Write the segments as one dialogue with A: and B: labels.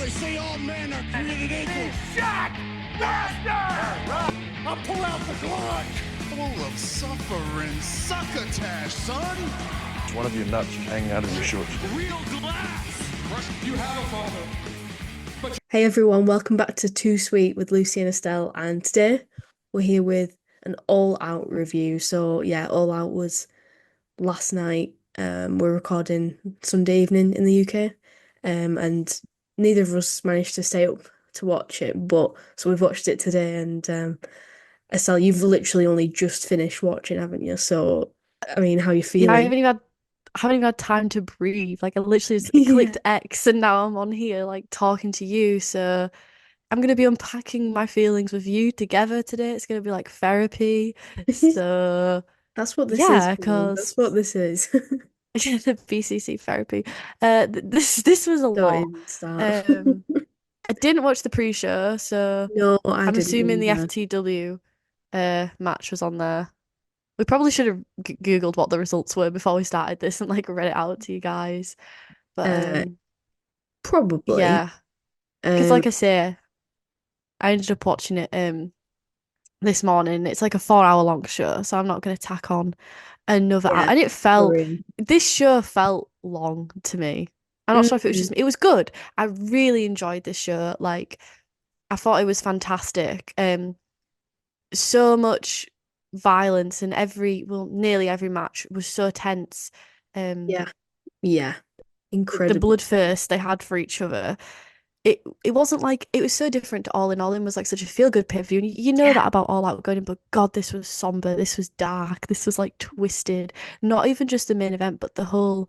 A: they say all men are created equal. Shot! Master! I'll pull out the Glock! Full of suffering, succotash, son!
B: It's one of your nuts hanging out of your shorts.
A: Real glass! You have a father.
C: Hey everyone, welcome back to Too Sweet with Lucy and Estelle, and today we're here with an All Out review. So yeah, All Out was last night. We're recording Sunday evening in the UK, and neither of us managed to stay up to watch it, but so we've watched it today. And Estelle, you've literally only just finished watching, haven't you? So I mean, how are you feeling?
D: Yeah, I haven't even had time to breathe. Like I literally just clicked X and now I'm on here like talking to you. So I'm gonna be unpacking my feelings with you together today. It's gonna be like therapy. So
C: That's what this
D: yeah,
C: is.
D: because
C: That's what this is.
D: the BCC therapy. This was a
C: Don't
D: lot.
C: even start.
D: I didn't watch the pre-show, so
C: No, I
D: I'm
C: didn't
D: assuming the
C: either.
D: FTW match was on there. We probably should have Googled what the results were before we started this and like read it out to you guys. But
C: Probably.
D: yeah, because like I say, I ended up watching it this morning. It's like a 4 hour long show, so I'm not going to tack on another hour. And this show felt long to me. I'm not sure if it was just me. It was good. I really enjoyed this show. Like I thought it was fantastic. So much violence and nearly every match was so tense.
C: Yeah,
D: The
C: incredible.
D: bloodthirst they had for each other. It wasn't like it was so different to All In. All In was like such a feel good pay-per-view, and you know that about All Out going in, but God, this was somber, this was dark, this was like twisted. Not even just the main event, but the whole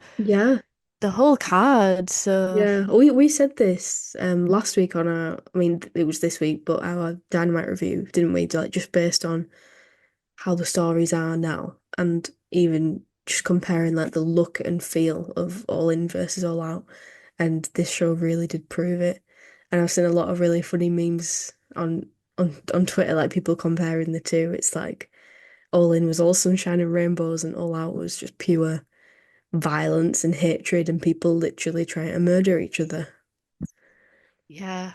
D: card. So
C: Yeah, we said this last week on I mean it was this week, but our Dynamite review, didn't we? Like just based on how the stories are now, and even just comparing like the look and feel of All In versus All Out, and this show really did prove it. And I've seen a lot of really funny memes on Twitter, like people comparing the two. It's like All In was all sunshine and rainbows, and All Out was just pure violence and hatred, and people literally trying to murder each other.
D: yeah.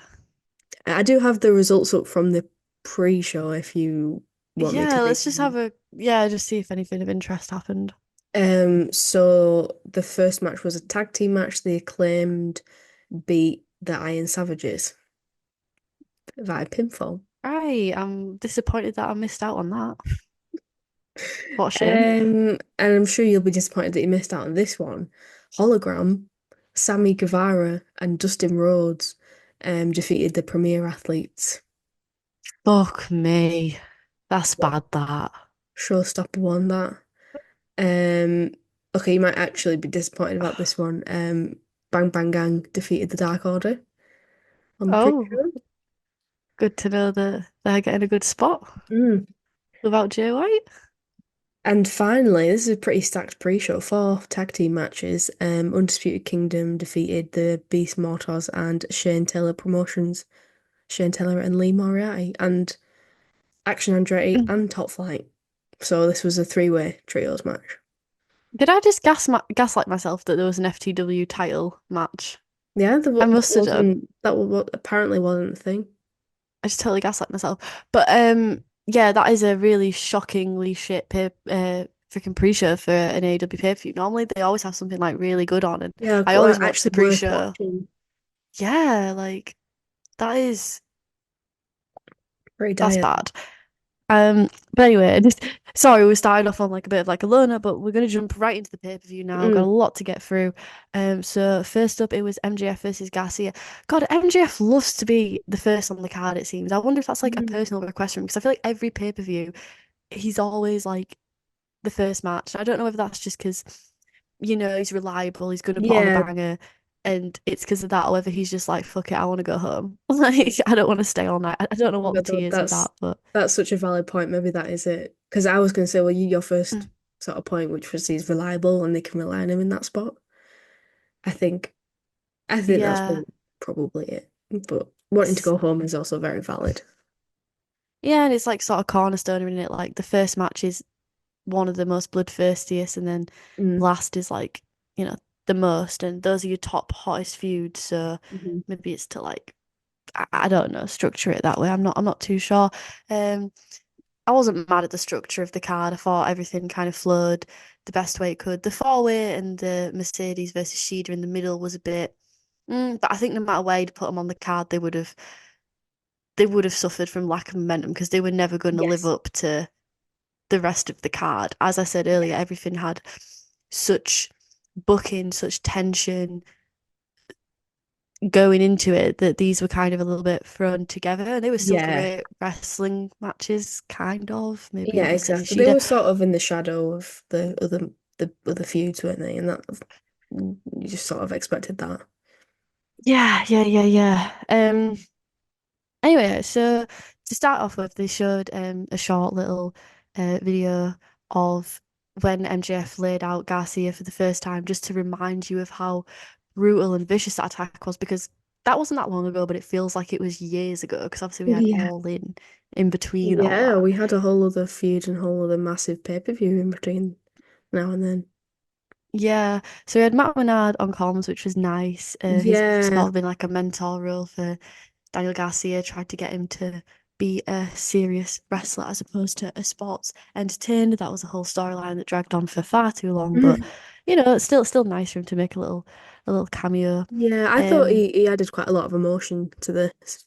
C: I do have the results up from the pre-show if you want me to
D: Yeah,
C: read
D: let's just
C: them.
D: just see if anything of interest happened.
C: So the first match was a tag team match. The Acclaimed beat the Iron Savages via pinfall.
D: Right, I'm disappointed that I missed out on that. What a shame.
C: And I'm sure you'll be disappointed that you missed out on this one. Hologram, Sammy Guevara, and Dustin Rhodes defeated the Premier Athletes.
D: Fuck me. That's bad, that.
C: Showstopper won that. Okay, you might actually be disappointed about this one. Bang Bang Gang defeated the Dark Order on the
D: Oh,
C: pre-show.
D: good to know that they're getting a good spot without Jay White.
C: And finally, this is a pretty stacked pre-show. 4 tag team matches. Undisputed Kingdom defeated the Beast Mortars and Shane Taylor Promotions. Shane Taylor and Lee Moriarty and Action Andretti and Top Flight. So this was a 3-way trios match.
D: Did I just gaslight myself that there was an FTW title match?
C: Yeah,
D: I must have done.
C: That apparently wasn't the thing.
D: I just totally gaslight myself. But yeah, that is a really shockingly shit freaking pre-show for an AEW pay-per-view. Normally they always have something like really good on, and
C: Yeah,
D: I always watch the
C: actually worth
D: pre-show.
C: watching.
D: Yeah, like that is
C: Pretty
D: that's
C: dire.
D: bad. But anyway, sorry, we started off on like a bit of like a loner, but we're gonna jump right into the pay-per-view now. Got a lot to get through. So first up it was MJF versus Garcia. God, MJF loves to be the first on the card, it seems. I wonder if that's like a personal request from him, because I feel like every pay-per-view he's always like the first match. I don't know if that's just because, he's reliable, he's gonna put on a
C: Yeah,
D: banger, and it's because of that, or whether he's just like, fuck it, I want to go home. Like, I don't want to stay all night. I don't know what the tea is with that, but
C: that's such a valid point. Maybe that is it. Because I was going to say, well, your first sort of point, which was he's reliable and they can rely on him in that spot. I think that's
D: yeah.
C: probably it. But wanting to go home is also very valid.
D: Yeah, and it's like sort of cornerstone in it. Like the first match is one of the most bloodthirstiest, and then last is like, the most, and those are your top hottest feuds. So
C: Mhm.
D: maybe it's to like I don't know, structure it that way. I'm not too sure. Um, I wasn't mad at the structure of the card. I thought everything kind of flowed the best way it could. The four-way and the Mercedes versus Shida in the middle was a bit, but I think no matter where you'd put them on the card, they would have suffered from lack of momentum because they were never going to live
C: Yes.
D: up to the rest of the card. As I said earlier, everything had such booking, such tension going into it that these were kind of a little bit thrown together. And they were still
C: Yeah.
D: great wrestling matches, kind of. Maybe
C: Yeah,
D: not necessarily
C: exactly. They
D: Shida.
C: were sort of in the shadow of the other feuds, weren't they? And that you just sort of expected that.
D: Yeah, yeah, yeah, yeah. Anyway, so to start off with, they showed a short little video of when MJF laid out Garcia for the first time, just to remind you of how brutal and vicious that attack was, because that wasn't that long ago, but it feels like it was years ago, because obviously we had
C: Yeah.
D: All in between all
C: Yeah,
D: that.
C: we had a whole other feud and whole other massive pay-per-view in between now and then.
D: Yeah, so we had Matt Menard on comms, which was nice. He's sort
C: Yeah.
D: of been like a mentor role for Daniel Garcia, tried to get him to be a serious wrestler as opposed to a sports entertainer. That was a whole storyline that dragged on for far too long, but it's still nice for him to make a little cameo.
C: Yeah, I thought
D: Um,
C: he added quite a lot of emotion to this.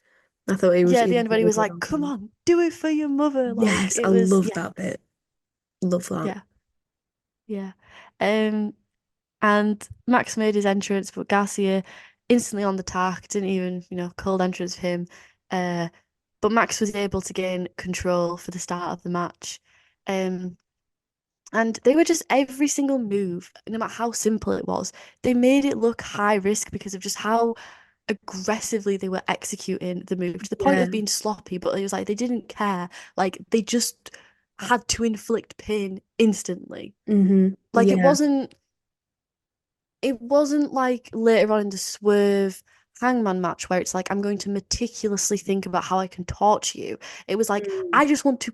C: I thought he was
D: yeah, at
C: he
D: the
C: was
D: end when he
C: really
D: was
C: good
D: like,
C: on
D: "Come
C: camera.
D: on, do it for your mother!" Like
C: Yes, I
D: it was,
C: love
D: yeah,
C: that bit. Love that.
D: yeah, yeah. Um, And Max made his entrance, but Garcia instantly on the tack, didn't even, cold entrance for him. Uh, but Max was able to gain control for the start of the match. Um, and they were just every single move, no matter how simple it was, they made it look high risk because of just how aggressively they were executing the move to the point
C: Yeah.
D: of being sloppy, but it was like they didn't care. Like they just had to inflict pain instantly. Like
C: Yeah.
D: it wasn't like later on in the Swerve Hangman match where it's like I'm going to meticulously think about how I can torture you. It was like
C: Mm.
D: I just want to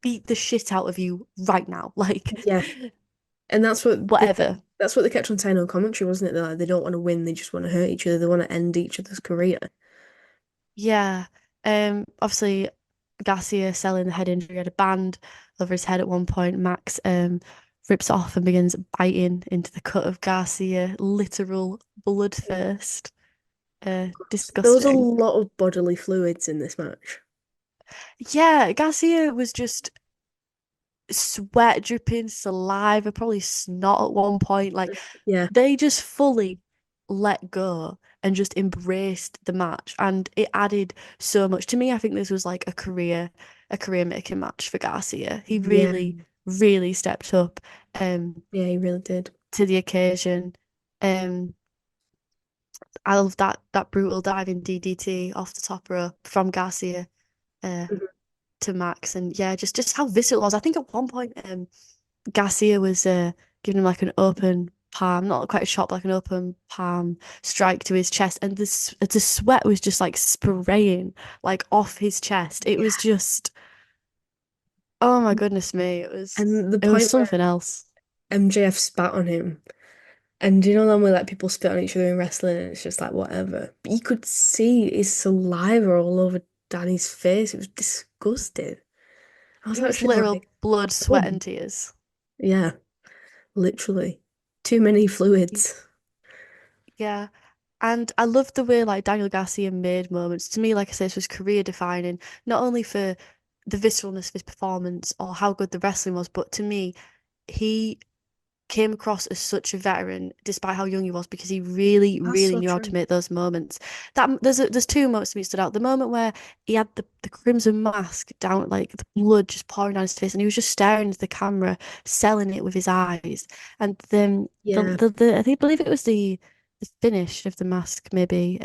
D: beat the shit out of you right now. Like
C: Yeah. And
D: whatever.
C: that's what they kept on saying on commentary, wasn't it? They're like, they don't want to win, they just want to hurt each other, they want to end each other's career.
D: Yeah. Obviously Garcia selling the head injury had a band over his head at one point. Max rips it off and begins biting into the cut of Garcia. Literal bloodthirst.
C: There was a
D: Disgusting.
C: lot of bodily fluids in this match.
D: Yeah, Garcia was just sweat dripping, saliva, probably snot at one point. Like
C: Yeah.
D: they just fully let go and just embraced the match, and it added so much to me. I think this was like a career making match for Garcia. He
C: Yeah.
D: really, really stepped up
C: Yeah, he really did.
D: to the occasion. Um, I love that brutal diving DDT off the top rope from Garcia uh
C: Mhm.
D: to Max, and yeah, just how visceral it was. I think at one point Garcia was giving him like an open palm, not quite a shot, but like an open palm strike to his chest, and the sweat was just like spraying like off his chest. It was
C: Yeah.
D: just, oh my goodness me, it was
C: And the
D: it was
C: point where
D: something else.
C: MJF spat on him, and you know normally like people spit on each other in wrestling and it's just like whatever. But you could see his saliva all over Danny's face. It was disgusting. I was
D: It was
C: actually
D: literal
C: like,
D: blood, sweat,
C: oh,
D: and tears.
C: yeah, literally. Too many fluids.
D: Yeah. And I loved the way like Daniel Garcia made moments. To me, like I said, this was career defining, not only for the visceralness of his performance or how good the wrestling was, but to me, he came across as such a veteran despite how young he was because he really,
C: That's
D: really
C: so
D: knew how to
C: true.
D: make those moments. There's two moments to me stood out. The moment where he had the crimson mask down, like the blood just pouring down his face, and he was just staring at the camera, selling it with his eyes. And then
C: Yeah.
D: I believe it was the finish of the mask, maybe.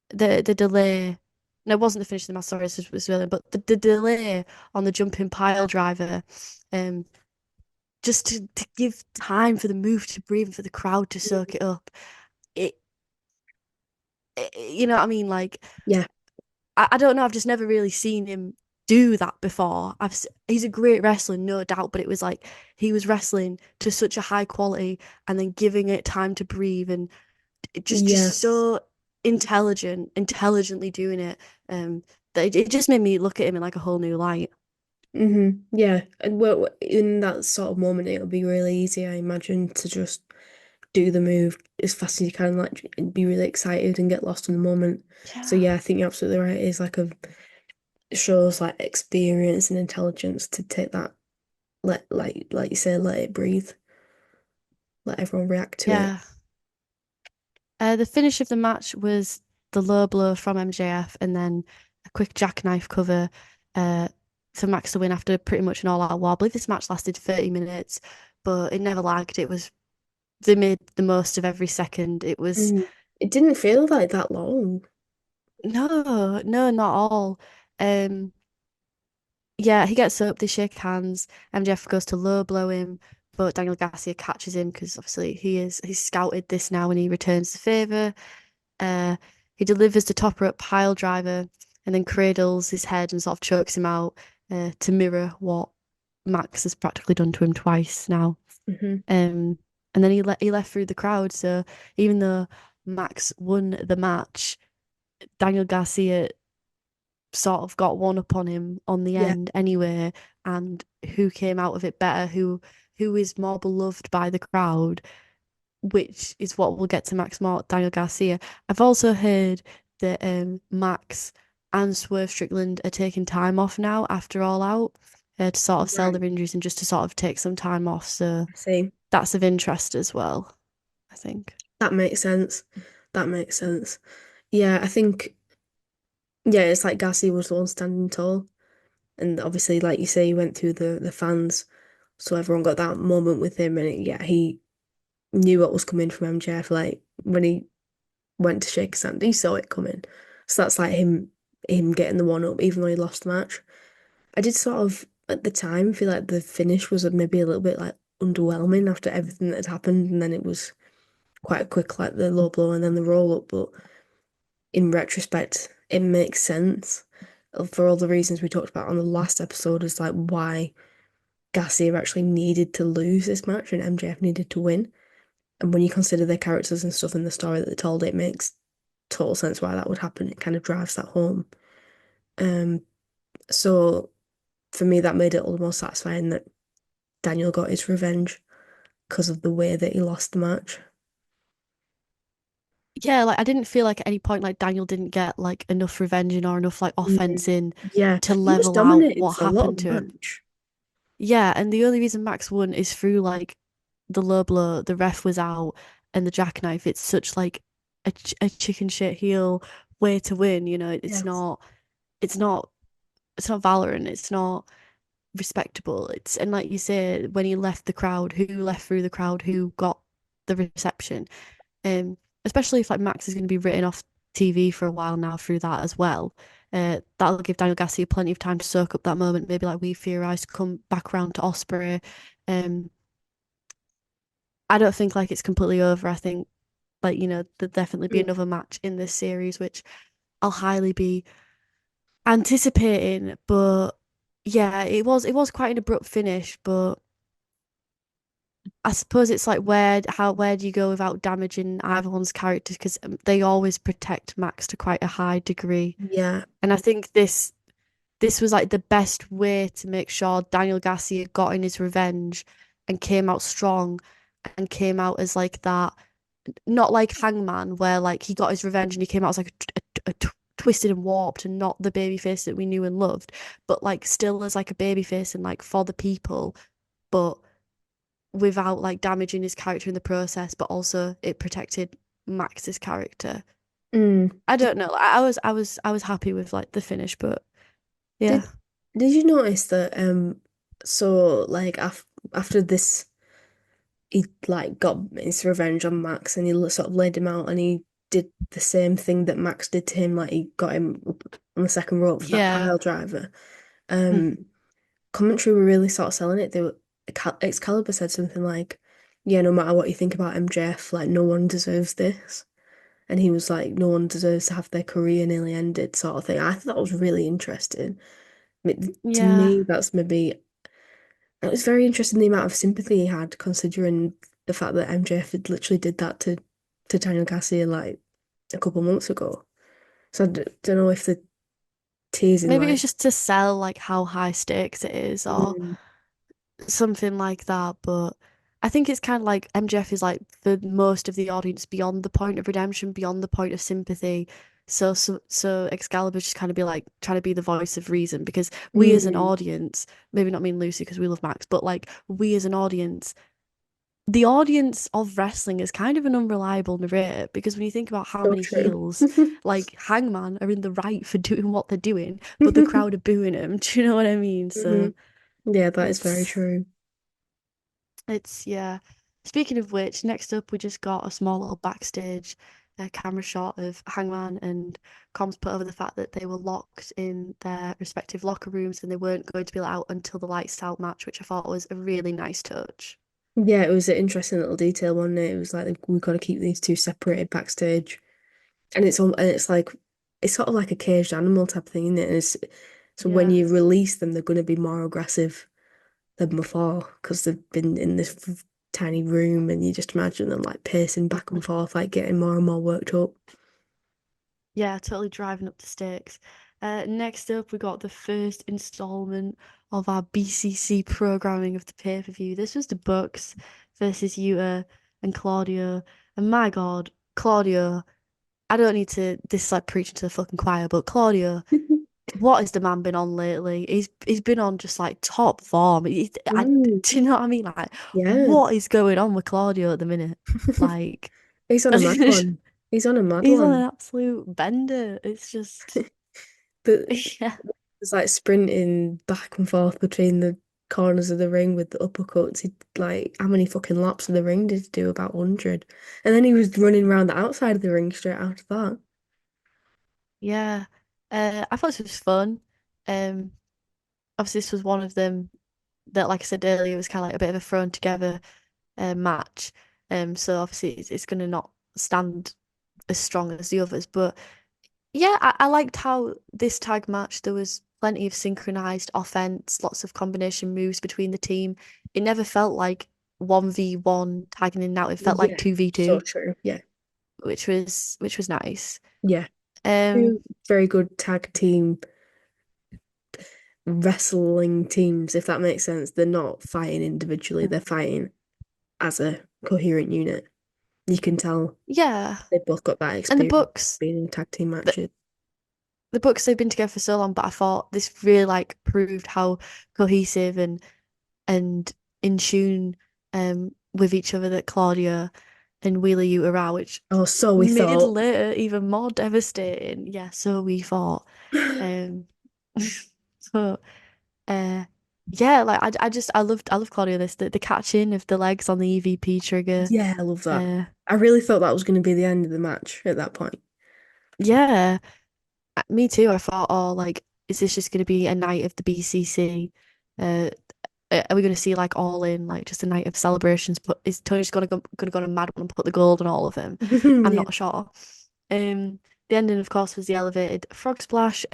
D: The delay. No, it wasn't the finish of the mask, sorry, this was really, but the delay on the jumping pile driver. Um, just to give time for the move to breathe and for the crowd to soak it up. It, you know what I mean? Like,
C: Yeah.
D: I don't know. I've just never really seen him do that before. He's a great wrestler, no doubt, but it was like he was wrestling to such a high quality and then giving it time to breathe and just
C: Yeah.
D: so intelligently doing it. That it just made me look at him in like a whole new light.
C: Yeah. And well, in that sort of moment, it'll be really easy, I imagine, to just do the move as fast as you can, like be really excited and get lost in the moment. So
D: Yeah.
C: yeah, I think you're absolutely right. It's like a it shows like experience and intelligence to take that, like you say, let it breathe, let everyone react to it.
D: Yeah. The finish of the match was the low blow from MJF and then a quick jackknife cover uh, for Max to win after pretty much an all-out war. I believe this match lasted 30 minutes, but it never lagged. They made the most of every second. It was
C: Mm. It didn't feel like that long.
D: no, no, not all. Um, yeah, he gets up, they shake hands. MJF goes to low blow him, but Daniel Garcia catches him because obviously he's scouted this now and he returns the favor. Uh, he delivers the top rope pile driver and then cradles his head and sort of chokes him out to mirror what Max has practically done to him twice now.
C: Hmm.
D: Um, and then he left through the crowd. So even though Max won the match, Daniel Garcia sort of got one up on him on the
C: Yeah.
D: end anyway. And who came out of it better? Who is more beloved by the crowd? Which is what we'll get to Max more, Daniel Garcia. I've also heard that Max and Swerve Strickland are taking time off now after All Out to sort of sell
C: Right.
D: their injuries and just to sort of take some time off. So
C: I see.
D: that's of interest as well, I think.
C: That makes sense. That makes sense. Yeah, I think yeah, it's like Garcia was the one standing tall. And obviously, like you say, he went through the fans, so everyone got that moment with him, and yeah, he knew what was coming from MJF. Like when he went to shake his hand, he saw it coming. So that's like him getting the one up, even though he lost the match. I did sort of at the time feel like the finish was maybe a little bit like underwhelming after everything that had happened, and then it was quite a quick like the low blow and then the roll up. But in retrospect, it makes sense for all the reasons we talked about on the last episode, is like why Garcia actually needed to lose this match and MJF needed to win. And when you consider their characters and stuff in the story that they told, it makes total sense why that would happen. It kind of drives that home. Um, so for me, that made it all the more satisfying that Daniel got his revenge because of the way that he lost the match.
D: Yeah, like I didn't feel like at any point like Daniel didn't get like enough revenge in or enough like
C: Mm.
D: offense in
C: Yeah,
D: to
C: he was
D: level out
C: dominating
D: what
C: for a lot
D: happened
C: of
D: to
C: the
D: him.
C: match.
D: Yeah, and the only reason Max won is through like the low blow, the ref was out, and the jackknife. It's such like a chicken shit heel way to win. You know,
C: Yes.
D: it's not, it's not Valorant. It's not respectable. It's and like you say, when he left the crowd, who left through the crowd, who got the reception. Um, Especially if like Max is going to be written off TV for a while now through that as well. That'll give Daniel Garcia plenty of time to soak up that moment. Maybe like we theorized, come back around to Ospreay. Um, I don't think like it's completely over. I think like there'll definitely be
C: Mm.
D: another match in this series, which I'll highly be anticipating. But yeah, it was quite an abrupt finish, but I suppose it's like where do you go without damaging either one's characters because they always protect Max to quite a high degree,
C: Yeah.
D: and I think this was like the best way to make sure Daniel Garcia got in his revenge and came out strong and came out as like that, not like Hangman where like he got his revenge and he came out as like twisted and warped and not the babyface that we knew and loved, but like still as like a babyface and like for the people, but without like damaging his character in the process, but also it protected Max's character.
C: Mm.
D: I
C: Did,
D: don't know. I was happy with like the finish, but yeah.
C: did did you notice that so like after this he like got his revenge on Max and he sort of laid him out and he did the same thing that Max did to him, like he got him up on the second rope for that
D: Yeah.
C: pile driver.
D: Mm.
C: Um, Commentary were really sort of selling it. They were Excalibur said something like, "Yeah, no matter what you think about MJF, like no one deserves this," and he was like, "No one deserves to have their career nearly ended," sort of thing. I thought that was really interesting. To
D: Yeah.
C: me, that's maybe it was very interesting the amount of sympathy he had, considering the fact that MJF had literally did that to Daniel Garcia like a couple months ago. So don't know if the teasing
D: Maybe it's
C: like
D: just to sell like how high stakes it is or
C: mm,
D: something like that. But I think it's kind of like MJF is like for most of the audience beyond the point of redemption, beyond the point of sympathy. So Excalibur's just kind of be like trying to be the voice of reason because we as an
C: mm,
D: audience, maybe not me and Lucy because we love Max, but like we as an audience, the audience of wrestling is kind of an unreliable narrator because when you think about how
C: so
D: many
C: true.
D: heels like Hangman are in the right for doing what they're doing, but the crowd are booing them. Do you know what I mean?
C: hmm
D: So
C: Yeah, that is very
D: it's
C: true.
D: yeah. Speaking of which, next up we just got a small little backstage camera shot of Hangman and comms put over the fact that they were locked in their respective locker rooms and they weren't going to be let out until the lights out match, which I thought was a really nice touch.
C: Yeah, it was an interesting little detail, wasn't it? It was like we've got to keep these two separated backstage, and it's like it's sort of like a caged animal type thing, isn't it? So when
D: Yeah.
C: you release them, they're going to be more aggressive than before because they've been in this tiny room, and you just imagine them like pacing back and forth, like getting more and more worked up.
D: Yeah, totally driving up the stakes. Next up, we got the first installment of our BCC programming of the pay-per-view. This was the Bucks versus Yuta and Claudio. And my God, Claudio, I don't need to this is like preaching to the fucking choir, but Claudio, what has the man been on lately? He's been on just like top form.
C: Mm,
D: Do you know what I mean? Like,
C: yeah.
D: what is going on with Claudio at the minute? Like,
C: He's on a mad one. He's on a mad
D: he's on
C: one.
D: an absolute bender. It's just.
C: But
D: Yeah,
C: it's like sprinting back and forth between the corners of the ring with the uppercuts. He like how many fucking laps of the ring did he do? About 100. And then he was running around the outside of the ring straight out of that.
D: yeah. I thought this was fun. Um, Obviously this was one of them that, like I said earlier, was kind of like a bit of a thrown together match. So obviously it's going to not stand as strong as the others. But yeah, I liked how this tag match there was plenty of synchronized offense, lots of combination moves between the team. It never felt like 1v1 tagging in and out. It felt like
C: Yeah, so
D: 2v2,
C: true. Yeah.
D: which was nice.
C: Yeah.
D: Um,
C: Two very good tag team wrestling teams, if that makes sense. They're not fighting individually, they're fighting as a coherent unit. You can tell
D: yeah.
C: they've both got that
D: And the
C: experience
D: books,
C: being in tag team
D: the,
C: matches.
D: the books they've been together for so long, but I thought this really like proved how cohesive and in tune with each other that Claudia and Wheeler Yuta are, which
C: Oh, so we
D: made
C: thought.
D: later even more devastating. Yeah, so we thought. Um so uh yeah, like I love Claudia this the catching of the legs on the EVP trigger.
C: Yeah, I love that.
D: Uh
C: I really thought that was going to be the end of the match at that point.
D: yeah. Me too. I thought, oh, like, is this just going to be a night of the BCC? Uh, are we going to see like all in, like just a night of celebrations? But is Tony just going to go on a mad one and put the gold on all of them? I'm
C: Yeah.
D: not sure. The ending, of course, was the elevated frog splash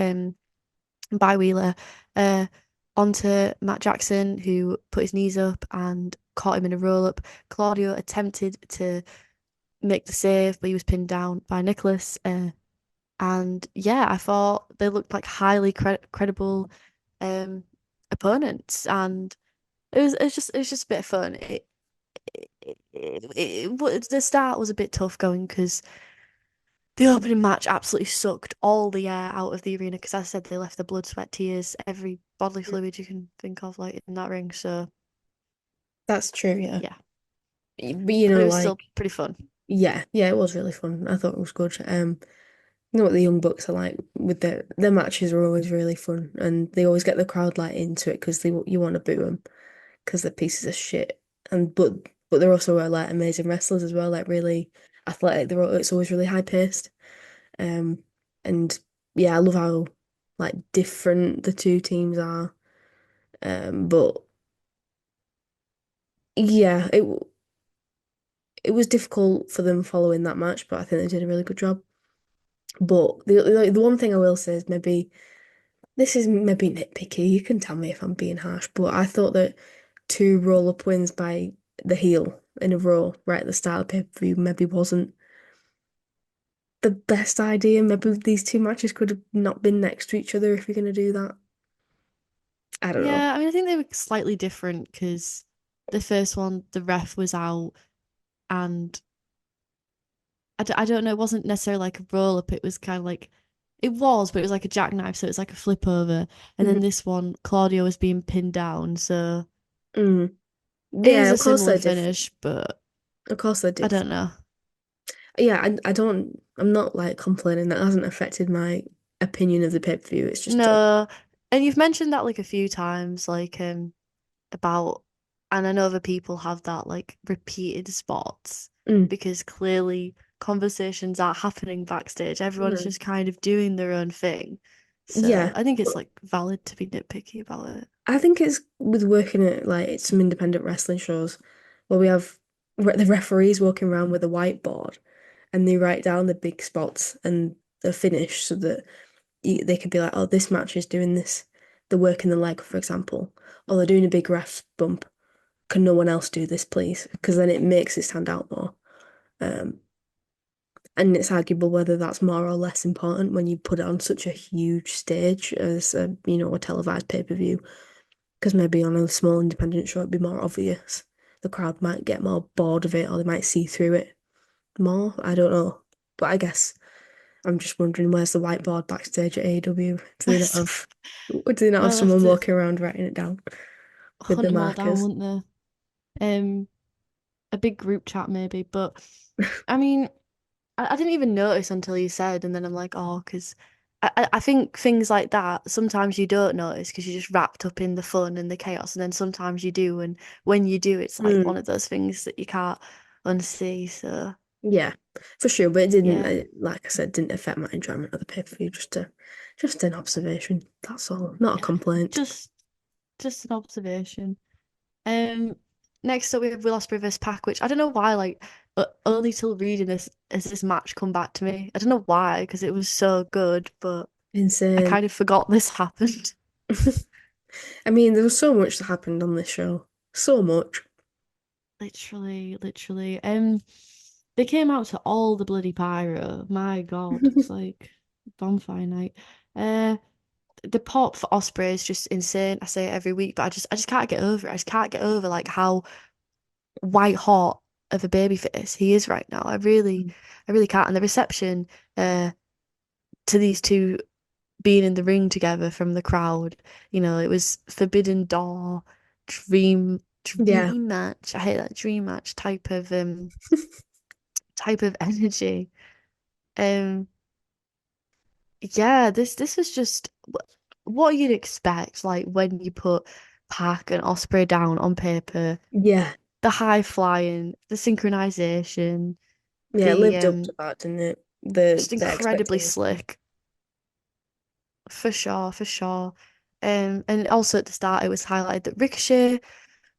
D: by Wheeler uh onto Matt Jackson, who put his knees up and caught him in a roll up. Claudio attempted to make the save, but he was pinned down by Nicholas. And yeah, I thought they looked like highly credible um opponents, and it was just a bit of fun. The start was a bit tough going because the opening match absolutely sucked all the air out of the arena because, as I said, they left the blood, sweat, tears, every bodily fluid you can think of, like in that ring. So
C: That's true, yeah.
D: yeah,
C: But you
D: but it
C: know,
D: was still
C: like,
D: pretty fun.
C: yeah, yeah, it was really fun. I thought it was good. You know what the Young Bucks are like with their matches are always really fun, and they always get the crowd like into it because you want to boo them because they're pieces of shit. And but they're also like amazing wrestlers as well, like really athletic. It's always really high paced. Um, and yeah, I love how like different the two teams are. But yeah, it was difficult for them following that match, but I think they did a really good job. But the one thing I will say is maybe this is maybe nitpicky. You can tell me if I'm being harsh, but I thought that two roll-up wins by the heel in a row right at the start of the pay-per-view maybe wasn't the best idea. Maybe these two matches could have not been next to each other if you're going to do that. I don't know.
D: Yeah, I mean, I think they were slightly different because the first one, the ref was out, and I don't know, it wasn't necessarily like a roll up. It was kind of like, it was, but it was like a jackknife, so it was like a flip over. And then
C: Mhm.
D: this one, Claudio was being pinned down, so
C: Mm.
D: it
C: Yeah,
D: is a
C: of course
D: similar
C: they're different.
D: finish, but
C: Of course they're
D: I don't
C: different.
D: know.
C: Yeah, I'm not like complaining. That hasn't affected my opinion of the pay-per-view. It's just
D: No, and you've mentioned that like a few times, like about, and I know other people have that like repeated spots
C: mm,
D: because clearly conversations are happening backstage. Everyone's
C: mm.
D: just kind of doing their own thing. So
C: Yeah.
D: I think it's
C: But
D: like valid to be nitpicky about it.
C: I think it's with working at like some independent wrestling shows where we have the referees walking around with a whiteboard and they write down the big spots and the finish so that they could be like, oh, this match is doing this, the work in the leg, for example, or they're doing a big ref bump. Can no one else do this, please? Because then it makes it stand out more. Um, and it's arguable whether that's more or less important when you put it on such a huge stage as a televised pay-per-view. Because maybe on a small independent show it'd be more obvious. The crowd might get more bored of it or they might see through it more. I don't know. But I guess I'm just wondering where's the whiteboard backstage at AEW? Do they not have
D: They'll have
C: someone
D: to
C: walking around writing it down with
D: hunt
C: the
D: them all down,
C: markers?
D: wouldn't they? A big group chat maybe, but I mean, I didn't even notice until you said, and then I'm like, oh, because I think things like that sometimes you don't notice because you're just wrapped up in the fun and the chaos, and then sometimes you do, and when you do, it's like one
C: Mm,
D: of those things that you can't unsee. So
C: yeah, for sure. But it didn't,
D: yeah,
C: like I said, didn't affect my enjoyment of the pay-per-view. Just an observation. That's all. Not a
D: yeah,
C: complaint.
D: just just an observation. Um, Next up we have Will Ospreay versus Pac, which I don't know why, like, only till reading this has this match come back to me. I don't know why, because it was so good, but I
C: Insane.
D: kind of forgot this happened.
C: I mean, there was so much that happened on this show. So much.
D: Literally, literally. They came out to all the bloody pyro. My God, it's like bonfire night. Uh, the pop for Osprey is just insane. I say it every week, but I just can't get over it. I just can't get over like how white hot of a baby face he is right now. I really can't. And the reception uh to these two being in the ring together from the crowd, it was Forbidden Door,
C: Yeah.
D: dream match. I hate that dream match type of energy. Um yeah, this was just what you'd expect, like when you put Pac and Osprey down on paper,
C: Yeah.
D: the high flying, the synchronization,
C: Yeah, it
D: the
C: lived up to that, didn't it? The
D: just
C: the
D: incredibly
C: expectation.
D: slick. For sure, for sure. And also at the start, it was highlighted that Ricochet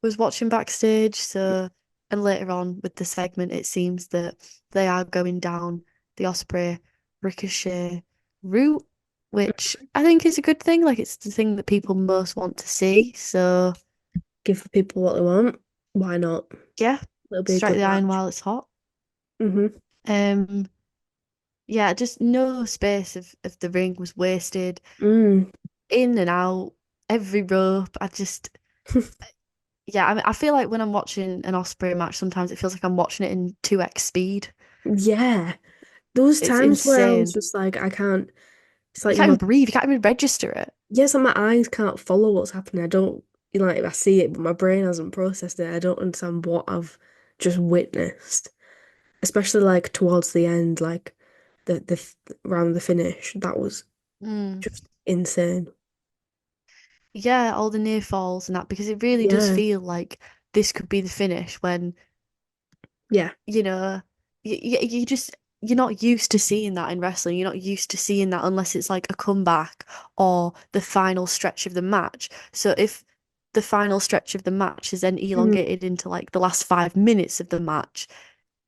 D: was watching backstage. So, and later on with the segment, it seems that they are going down the Osprey Ricochet route, which I think is a good thing. Like, it's the thing that people most want to see. So,
C: Give the people what they want. Why not?
D: yeah,
C: It'll be a
D: strike
C: good
D: the iron
C: match.
D: while it's hot.
C: Hmm.
D: Um, yeah, just no space of the ring was wasted.
C: Mm.
D: In and out, every rope. Yeah, I mean, I feel like when I'm watching an Osprey match, sometimes it feels like I'm watching it in 2x speed.
C: Yeah. Those
D: It's
C: times where I was
D: insane.
C: just like, I can't, it's
D: You
C: like
D: can't even breathe, you can't even register it.
C: yes, and my eyes can't follow what's happening. I don't, like, I see it, but my brain hasn't processed it. I don't understand what I've just witnessed, especially like towards the end, like around the finish. That was
D: Mm.
C: just insane.
D: Yeah, all the near falls and that, because it really does
C: Yeah.
D: feel like this could be the finish when,
C: Yeah.
D: you know, you just, you're not used to seeing that in wrestling. You're not used to seeing that unless it's like a comeback or the final stretch of the match. So if the final stretch of the match is then
C: Mhm.
D: elongated into like the last 5 minutes of the match,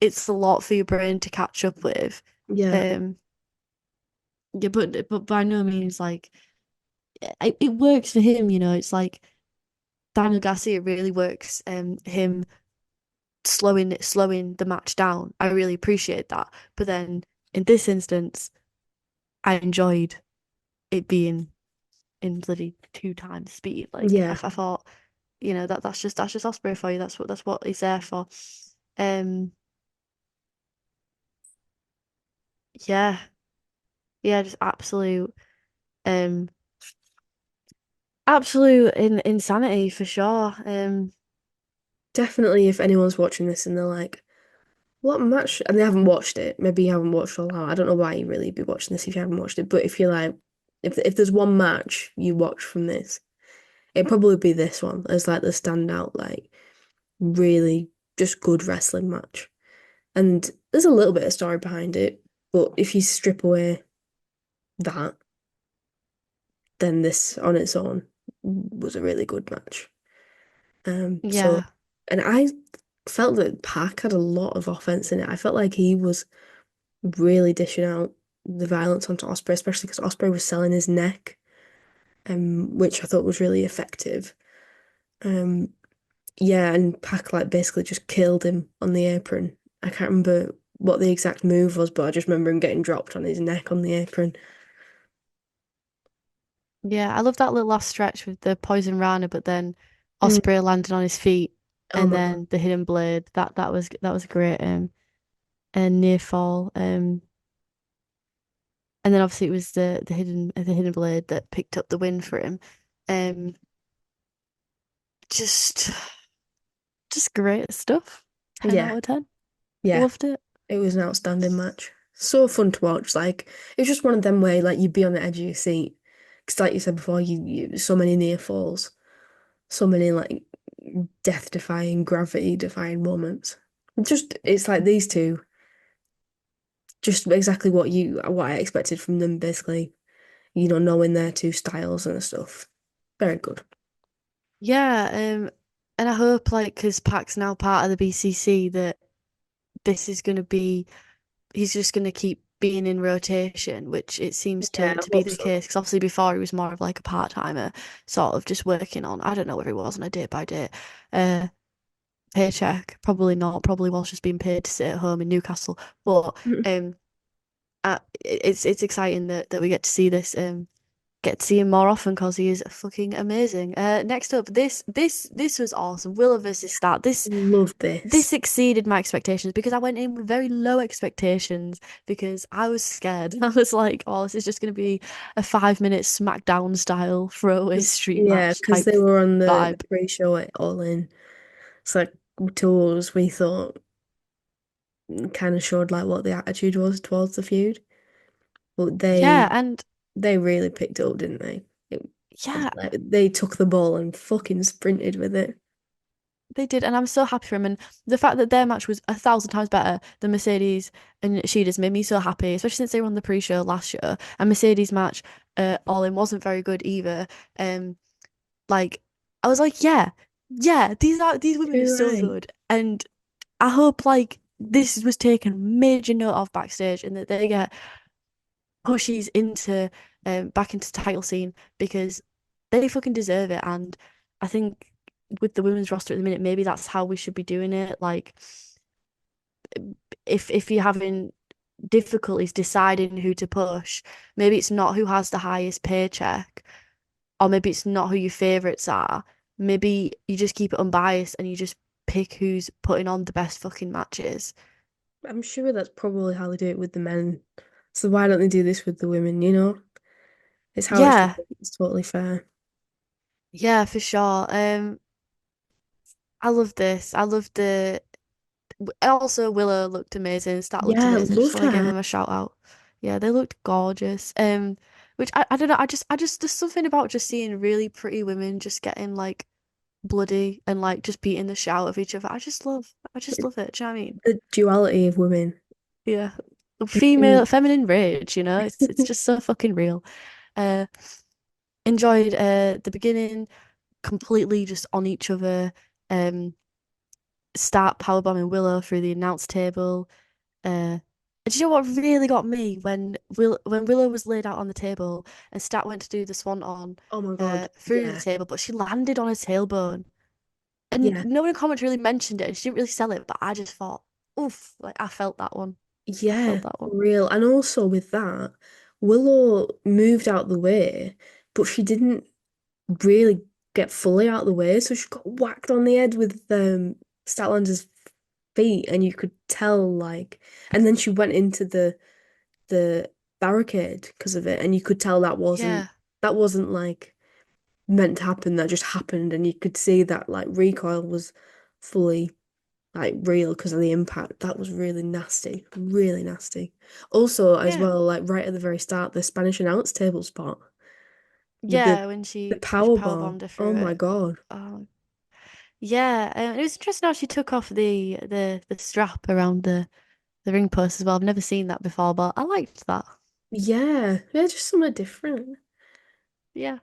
D: it's a lot for your brain to catch up with.
C: Yeah.
D: Um, yeah, but by no means like it works for him, you know. It's like Daniel Garcia really works, him slowing the match down. I really appreciate that. But then in this instance, I enjoyed it being in bloody two times speed. Like
C: Yeah,
D: I thought, you know, that's just Ospreay for you. That's what he's there for. Um, yeah, yeah, just um, absolute insanity for sure.
C: definitely. If anyone's watching this and they're like, "What match?" and they haven't watched it, maybe you haven't watched All Out. I don't know why you really be watching this if you haven't watched it. But if you're like, if there's one match you watch from this, it'd probably be this one as like the standout, like really just good wrestling match. And there's a little bit of story behind it, but if you strip away that, then this on its own was a really good match. So,
D: Yeah,
C: and I felt that Pac had a lot of offense in it. I felt like he was really dishing out the violence onto Ospreay, especially because Ospreay was selling his neck, which I thought was really effective. Um, yeah, and Pac like basically just killed him on the apron. I can't remember what the exact move was, but I just remember him getting dropped on his neck on the apron.
D: yeah. I love that little last stretch with the poison rana, but then
C: Mm.
D: Ospreay landed on his feet,
C: Oh
D: and
C: my God.
D: then the hidden blade. That was a great and near fall. And then obviously it was the hidden blade that picked up the win for him. Um, just just great stuff. 10
C: Yeah,
D: out of 10.
C: yeah.
D: Loved it.
C: It was an outstanding match. So fun to watch. Like it was just one of them where like you'd be on the edge of your seat. Because like you said before, you so many near falls, so many like death defying, gravity defying moments. Just it's like these two, just exactly what I expected from them, basically, knowing their two styles and stuff. Very good.
D: Yeah, and I hope like because Pac's now part of the BCC that this is gonna be he's just gonna keep being in rotation, which it seems
C: Yeah,
D: to
C: I
D: be
C: hope
D: the
C: so.
D: case. Because obviously before he was more of like a part-timer, sort of just working on I don't know whether he was on a day by day uh paycheck. Probably not. Probably was just being paid to sit at home in Newcastle. But um, it's exciting that we get to see this get to see him more often because he is fucking amazing. Next up, this was awesome. Willow versus Stat.
C: Love
D: This
C: this.
D: exceeded my expectations because I went in with very low expectations because I was scared. I was like, oh, this is just going to be a 5 minute SmackDown style throwaway street
C: Yeah,
D: match
C: because
D: type
C: they were on the
D: vibe.
C: pre-show at All In. It's like tours we thought kind of showed like what the attitude was towards the feud. But
D: Yeah, and
C: they really picked it up, didn't they? It,
D: yeah,
C: like, they took the ball and fucking sprinted with it.
D: they did, and I'm so happy for him. And the fact that their match was 1,000 times better than Mercedes and Shida's made me so happy, especially since they were on the pre-show last year. And Mercedes' match, All In, wasn't very good either. Um, like I was like, yeah, yeah, these women are
C: Too
D: so
C: right.
D: good, and I hope like this was taken major note of backstage, and that they get pushes into back into the title scene because they fucking deserve it. And I think with the women's roster at the minute, maybe that's how we should be doing it. Like if you're having difficulties deciding who to push, maybe it's not who has the highest paycheck, or maybe it's not who your favorites are. Maybe you just keep it unbiased and you just pick who's putting on the best fucking matches.
C: I'm sure that's probably how they do it with the men. So why don't they do this with the women, It's how it should
D: Yeah,
C: be. It's totally fair.
D: yeah, for sure. I love this. I love the also Willow looked amazing. Stat looked
C: Yeah,
D: amazing. I just
C: loved
D: want to
C: her
D: give
C: hair.
D: them a shout out. Yeah, they looked gorgeous. Which I don't know. I just there's something about just seeing really pretty women just getting like bloody and like just beating the shit out of each other. I just love it. Do you know what I mean?
C: The duality of women.
D: Yeah.
C: Mm.
D: Feminine rage, it's just so fucking real. Uh enjoyed the beginning completely just on each other. Um start powerbombing Willow through the announce table. Uh Do you know what really got me when Willow was laid out on the table and Stat went to do the swan on
C: Oh my God.
D: through the
C: Yeah.
D: table, but she landed on her tailbone. And
C: Yeah.
D: no one in comments really mentioned it and she didn't really sell it, but I just thought, oof, like I felt that one. I
C: Yeah,
D: felt that one.
C: for real. And also with that, Willow moved out the way, but she didn't really get fully out the way. So she got whacked on the head with Statlander's feet, and you could tell like, and then she went into the barricade because of it, and you could tell
D: Yeah.
C: that wasn't like meant to happen. That just happened, and you could see that like recoil was fully like real because of the impact. That was really nasty, really nasty. Also, as
D: Yeah.
C: well, like right at the very start, the Spanish announce table spot with
D: Yeah, when
C: the
D: she
C: power
D: power
C: bomb.
D: bombed her
C: Oh
D: through
C: my
D: it.
C: God.
D: Yeah, it was interesting how she took off the strap around the ring post as well. I've never seen that before, but I liked that.
C: Yeah, yeah, just something different.
D: Yeah.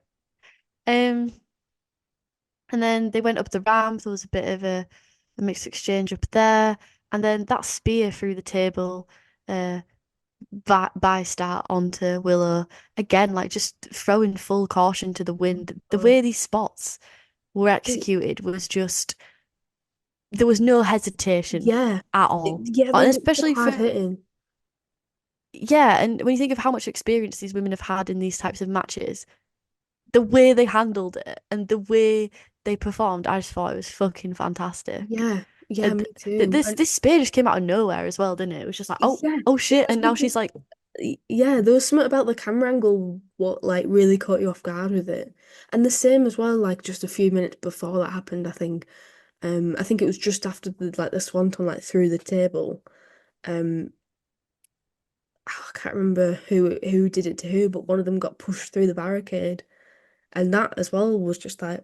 D: Um, and then they went up the ramp. There was a bit of a mixed exchange up there, and then that spear through the table, uh, by Start onto Willow again, like just throwing full caution to the wind. The
C: God.
D: way these spots were
C: It,
D: executed was just there was no hesitation
C: yeah,
D: at all,
C: yeah, they
D: and
C: look so
D: especially
C: hard
D: for
C: hitting.
D: yeah, and when you think of how much experience these women have had in these types of matches, the way they handled it and the way they performed, I just thought it was fucking fantastic.
C: Yeah, yeah,
D: And
C: me too. And
D: this spear just came out of nowhere as well, didn't it? It was just like,
C: yeah,
D: oh shit, and now
C: especially
D: she's like,
C: yeah, there was something about the camera angle what like really caught you off guard with it. And the same as well, like just a few minutes before that happened, I think. I think it was just after the swanton like through the table. Um, I can't remember who did it to who, but one of them got pushed through the barricade, and that as well was just like,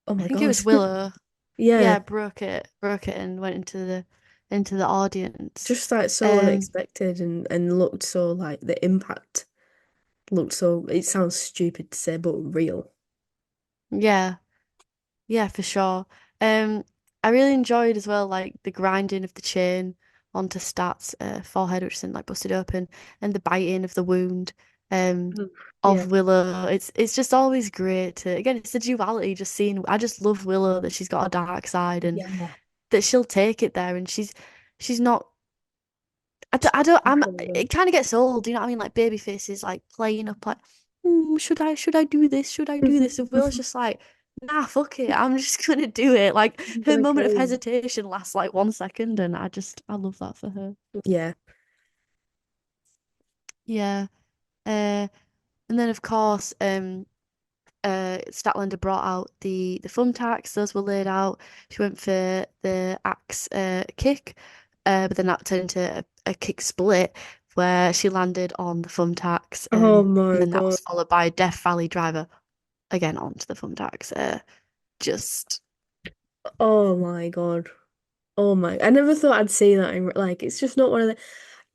C: oh
D: I
C: my
D: think it
C: God.
D: was Willow.
C: Yeah,
D: Yeah, broke it, and went into the audience.
C: just like so
D: Um,
C: unexpected and looked so like the impact looked so, it sounds stupid to say, but real.
D: yeah. Yeah, for sure. Um, I really enjoyed as well, like the grinding of the chain onto Stat's forehead, which isn't like busted open, and the biting of the wound um
C: Mm. Yeah.
D: of Willow. It's just always great to again, it's the duality. Just seeing, I just love Willow that she's got a dark side and
C: Yeah.
D: that she'll take it there, and she's not.
C: She's
D: I
C: not
D: don't. I'm.
C: controlling.
D: It kind of gets old. Do you know what I mean? Like Babyface is like playing up, like, should I do this? Should I do this? And Will's just like, nah, fuck it. I'm just gonna do it. Like
C: I'm
D: her
C: gonna
D: moment
C: kill
D: of
C: you.
D: hesitation lasts like 1 second, and I love that for her.
C: Yeah.
D: Yeah. Uh, and then of course, Statlander brought out the thumbtacks. Those were laid out. She went for the axe kick, but then that turned into a kick split where she landed on the thumbtacks,
C: Oh
D: and
C: my
D: then that
C: God.
D: was followed by a Death Valley driver again onto the thumbtacks. Just
C: Oh my God. Oh my. I never thought I'd see that. Like, it's just not one of the.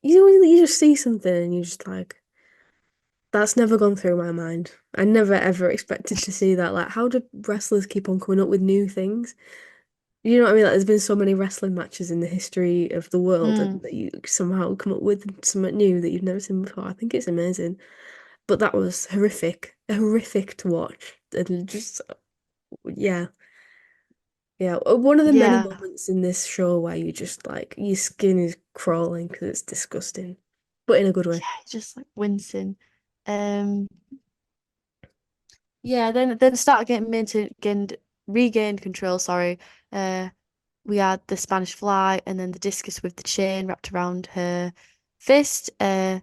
C: You just see something and you just like, that's never gone through my mind. I never ever expected to see that. Like, how do wrestlers keep on coming up with new things? You know what I mean? Like, there's been so many wrestling matches in the history of the world,
D: mm,
C: and that you somehow come up with something new that you've never seen before. I think it's amazing. But that was horrific to watch. And just, yeah, yeah. One of the many
D: yeah,
C: moments in this show where you just like, your skin is crawling because it's disgusting, but in a good way.
D: yeah, just like wincing. Um, yeah, then started getting maintained, gained regained control. Sorry. Uh, we had the Spanish fly and then the discus with the chain wrapped around her fist to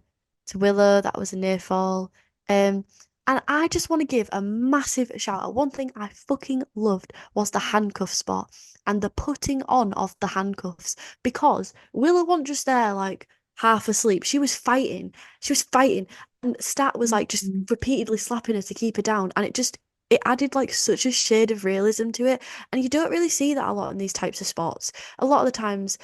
D: Willow. That was a near fall. Um, and I just want to give a massive shout out. One thing I fucking loved was the handcuff spot and the putting on of the handcuffs because Willow wasn't just there like half asleep. She was fighting. She was fighting. And Stat was like just
C: Mhm.
D: repeatedly slapping her to keep her down. And it added like such a shade of realism to it. And you don't really see that a lot in these types of sports. A lot of the times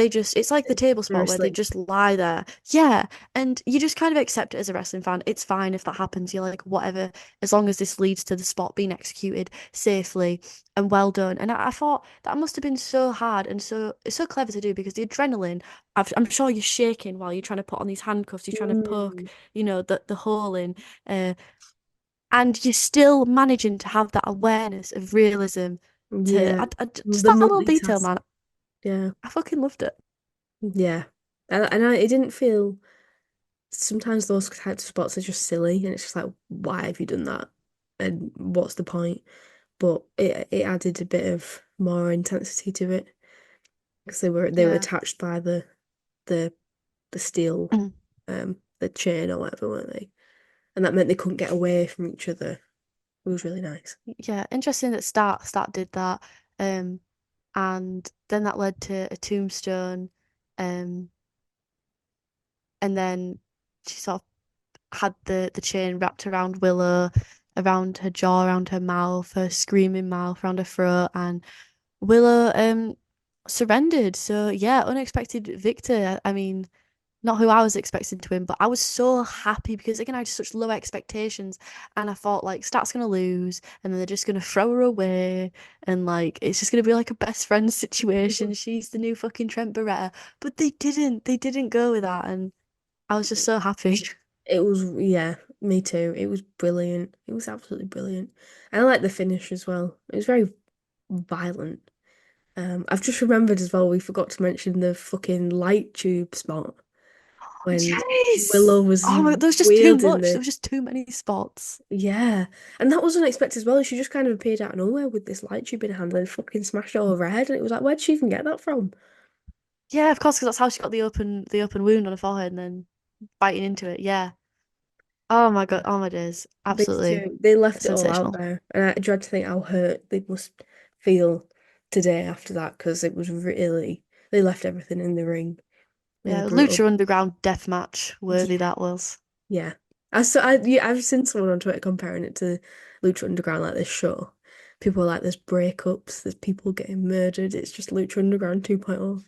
D: it's like the table
C: They're
D: spot where they
C: asleep.
D: just lie there. Yeah. And you just kind of accept it as a wrestling fan. It's fine if that happens. You're like, whatever, as long as this leads to the spot being executed safely and well done. And I thought that must have been so hard and it's so clever to do because the adrenaline, I'm sure you're shaking while you're trying to put on these handcuffs, you're trying to poke,
C: Mm,
D: the hole in. Uh, and you're still managing to have that awareness of realism
C: yeah.
D: just
C: The
D: that little detail,
C: multitask.
D: man.
C: Yeah.
D: I fucking loved it.
C: Yeah. It didn't feel sometimes those types of spots are just silly and it's just like, why have you done that? And what's the point? But it added a bit of more intensity to it because they were
D: Yeah.
C: attached by the the steel the chain or whatever, weren't they? And that meant they couldn't get away from each other. It was really nice.
D: Yeah, interesting that Start did that. Um, and then that led to a tombstone. Um, and then she sort of had the chain wrapped around Willow, around her jaw, around her mouth, her screaming mouth, around her throat, and Willow surrendered. So yeah, unexpected victor. I mean, not who I was expecting to win, but I was so happy because again I had such low expectations and I thought like Stat's gonna lose and then they're just gonna throw her away and like it's just gonna be like a best friend situation. She's the new fucking Trent Beretta. But they didn't. They didn't go with that and I was just so happy.
C: It was, yeah, me too. It was brilliant. It was absolutely brilliant. I like the finish as well. It was very violent. I've just remembered as well, we forgot to mention the fucking light tube spot when
D: Yes!
C: Willow was
D: Oh my God, there was just too
C: wielding
D: much. There
C: the,
D: was just too many spots.
C: yeah. And that was unexpected as well. She just kind of appeared out of nowhere with this light tube in her hand and fucking smashed it over her head. And it was like, where'd she even get that from?
D: Yeah, of course, because that's how she got the open wound on her forehead and then biting into it. Yeah. Oh my God. Oh my days.
C: These
D: Absolutely
C: two, they left it all out
D: sensational.
C: there. And I dread to think how hurt they must feel today after that because it was really, they left everything in the ring. Really
D: Yeah,
C: brutal.
D: Lucha Underground death match worthy
C: Yeah,
D: that was.
C: yeah. Yeah, I've seen someone on Twitter comparing it to Lucha Underground, like this show. People are like, there's breakups, there's people getting murdered. It's just Lucha Underground 2.0.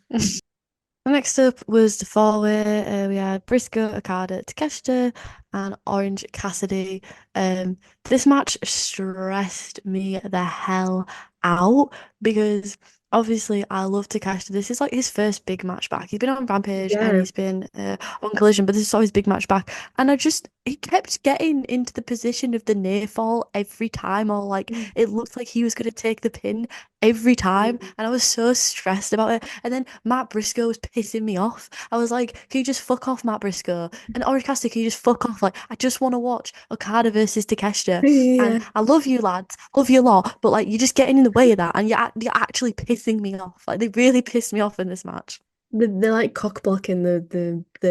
D: Next up was the four-way. We had Briscoe, Okada, Takeshita, and Orange Cassidy. This match stressed me the hell out because obviously I love Takeshita. This is like his first big match back. He's been on Rampage and
C: Yeah.
D: he's been on Collision, but this is always his big match back. And he kept getting into the position of the near fall every time, or like it looked like he was going to take the pin every time, and I was so stressed about it. And then Matt Briscoe was pissing me off. I was like, "Can you just fuck off, Matt Briscoe?" And Orange Cassidy, can you just fuck off? Like, I just want to watch Okada versus Takeshita, and
C: Yeah.
D: I love you lads, love you a lot, but like you're just getting in the way of that, and you're actually pissing me off. Like they really pissed me off in this match.
C: They're like cock blocking the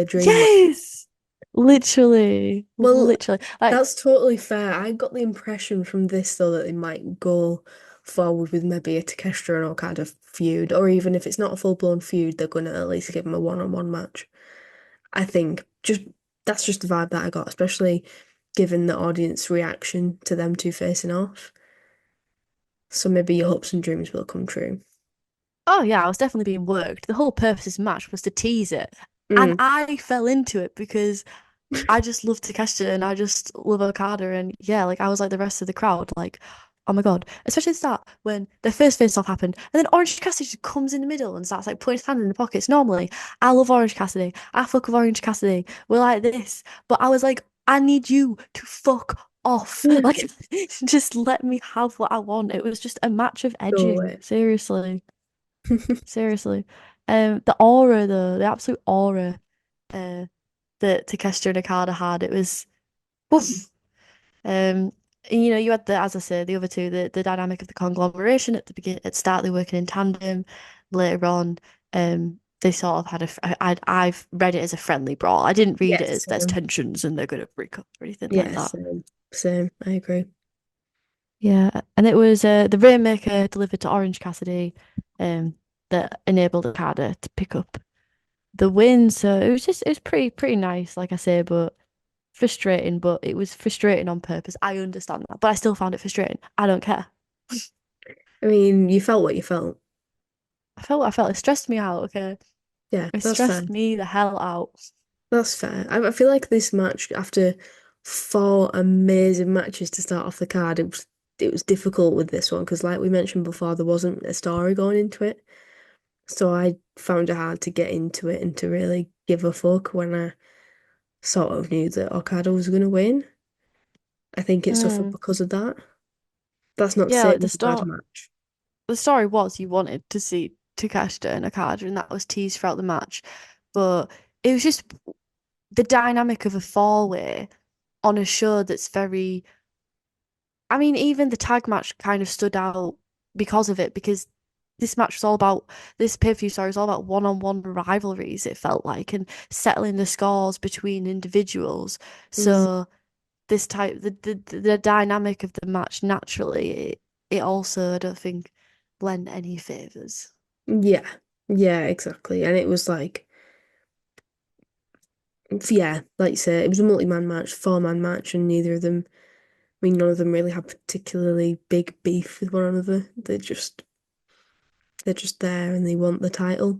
C: dream match.
D: Yes, literally,
C: Well,
D: literally. Like,
C: that's totally fair. I got the impression from this though that they might go forward with maybe a Takeshita and Okada feud, or even if it's not a full-blown feud, they're gonna at least give them a one-on-one match. I think just that's just the vibe that I got, especially given the audience reaction to them two facing off. So maybe your hopes and dreams will come true.
D: oh yeah, I was definitely being worked. The whole purpose of this match was to tease it, and
C: Mm.
D: I fell into it because I just love Takeshita and I just love Okada and yeah, like I was like the rest of the crowd, like, oh my God. Especially at the start when the first face off happened and then Orange Cassidy just comes in the middle and starts like putting his hand in the pockets. Normally, I love Orange Cassidy. I fuck with Orange Cassidy. We're like this. But I was like, I need you to fuck off. Like just let me have what I want. It was just a match of
C: Go
D: edging.
C: away.
D: Seriously. Seriously. The aura though, the absolute aura uh that Takeshita and Okada had, it was woof. Um, and, you had as I said, the other two, the dynamic of the conglomeration at the beginning, at start, they working in tandem. Later on, they sort of had I've read it as a friendly brawl. I didn't read it
C: Yes,
D: as there's tensions and they're gonna break up or anything like
C: yeah,
D: that.
C: same. Same. I agree.
D: Yeah, and it was the Rainmaker delivered to Orange Cassidy, that enabled Okada to pick up the win. So it was pretty nice, like I say, but frustrating. But it was frustrating on purpose. I understand that, but I still found it frustrating. I don't care.
C: I mean, you felt what you felt.
D: I felt it stressed me out. Okay,
C: Yeah,
D: It
C: that's fair.
D: stressed me the hell out.
C: That's fair. I feel like this match, after four amazing matches to start off the card, it was difficult with this one because, like we mentioned before, there wasn't a story going into it. So I found it hard to get into it and to really give a fuck when I sort of knew that Okada was going to win. I think it suffered
D: Mm.
C: because of that. That's not to
D: Yeah,
C: say
D: like
C: it was a bad match.
D: the story was you wanted to see Takeshita and Okada, and that was teased throughout the match. But it was just the dynamic of a four-way on a show that's very. I mean, even the tag match kind of stood out because of it, because this match was all about this pay-per-view story was all about one-on-one rivalries, it felt like, and settling the scores between individuals.
C: Mm,
D: So this type the dynamic of the match naturally it also I don't think lent any favors.
C: yeah, yeah, exactly. And it was like, yeah, like you say, it was a multi-man match, four-man match, and neither of them, I mean, none of them really had particularly big beef with one another. They're just there and they want the title.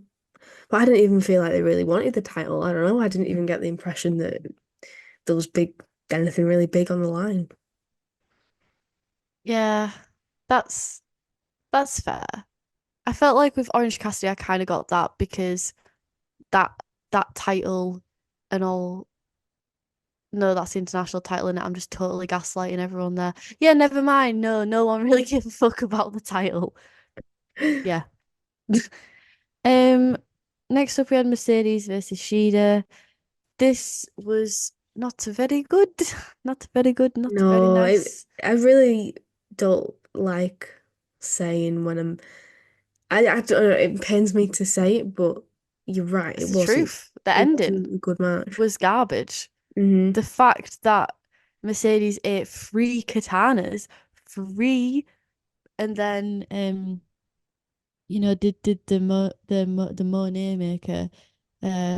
C: But I didn't even feel like they really wanted the title. I don't know. I didn't even get the impression that there was anything really big on the line.
D: Yeah, that's that's fair. I felt like with Orange Cassidy I kind of got that because that that title and all. No, that's the international title, and I'm just totally gaslighting everyone there. Yeah, never mind. No, no one really gives a fuck about the title. Yeah. Um, Next up we had Mercedes versus Shida. This was not very good. Not very good, not very
C: No,
D: nice.
C: I really don't like saying when I don't know, it pains me to say it, but you're right,
D: It's the truth. The
C: it
D: ending
C: wasn't a good match.
D: was garbage.
C: Hmm.
D: The fact that Mercedes ate three katanas, three, and then did the Monet maker,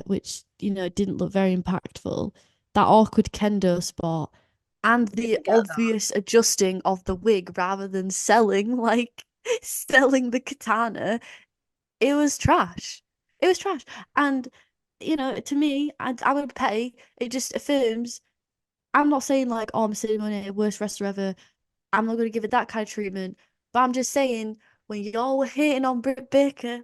D: which didn't look very impactful. That awkward kendo spot and the
C: Didn't get that.
D: obvious adjusting of the wig rather than selling like selling the katana. It was trash. It was trash. And to me, I would pay. It just affirms. I'm not saying like, oh, Mercedes Monet, worst wrestler ever. I'm not going to give it that kind of treatment. But I'm just saying, when y'all were hating on Britt Baker,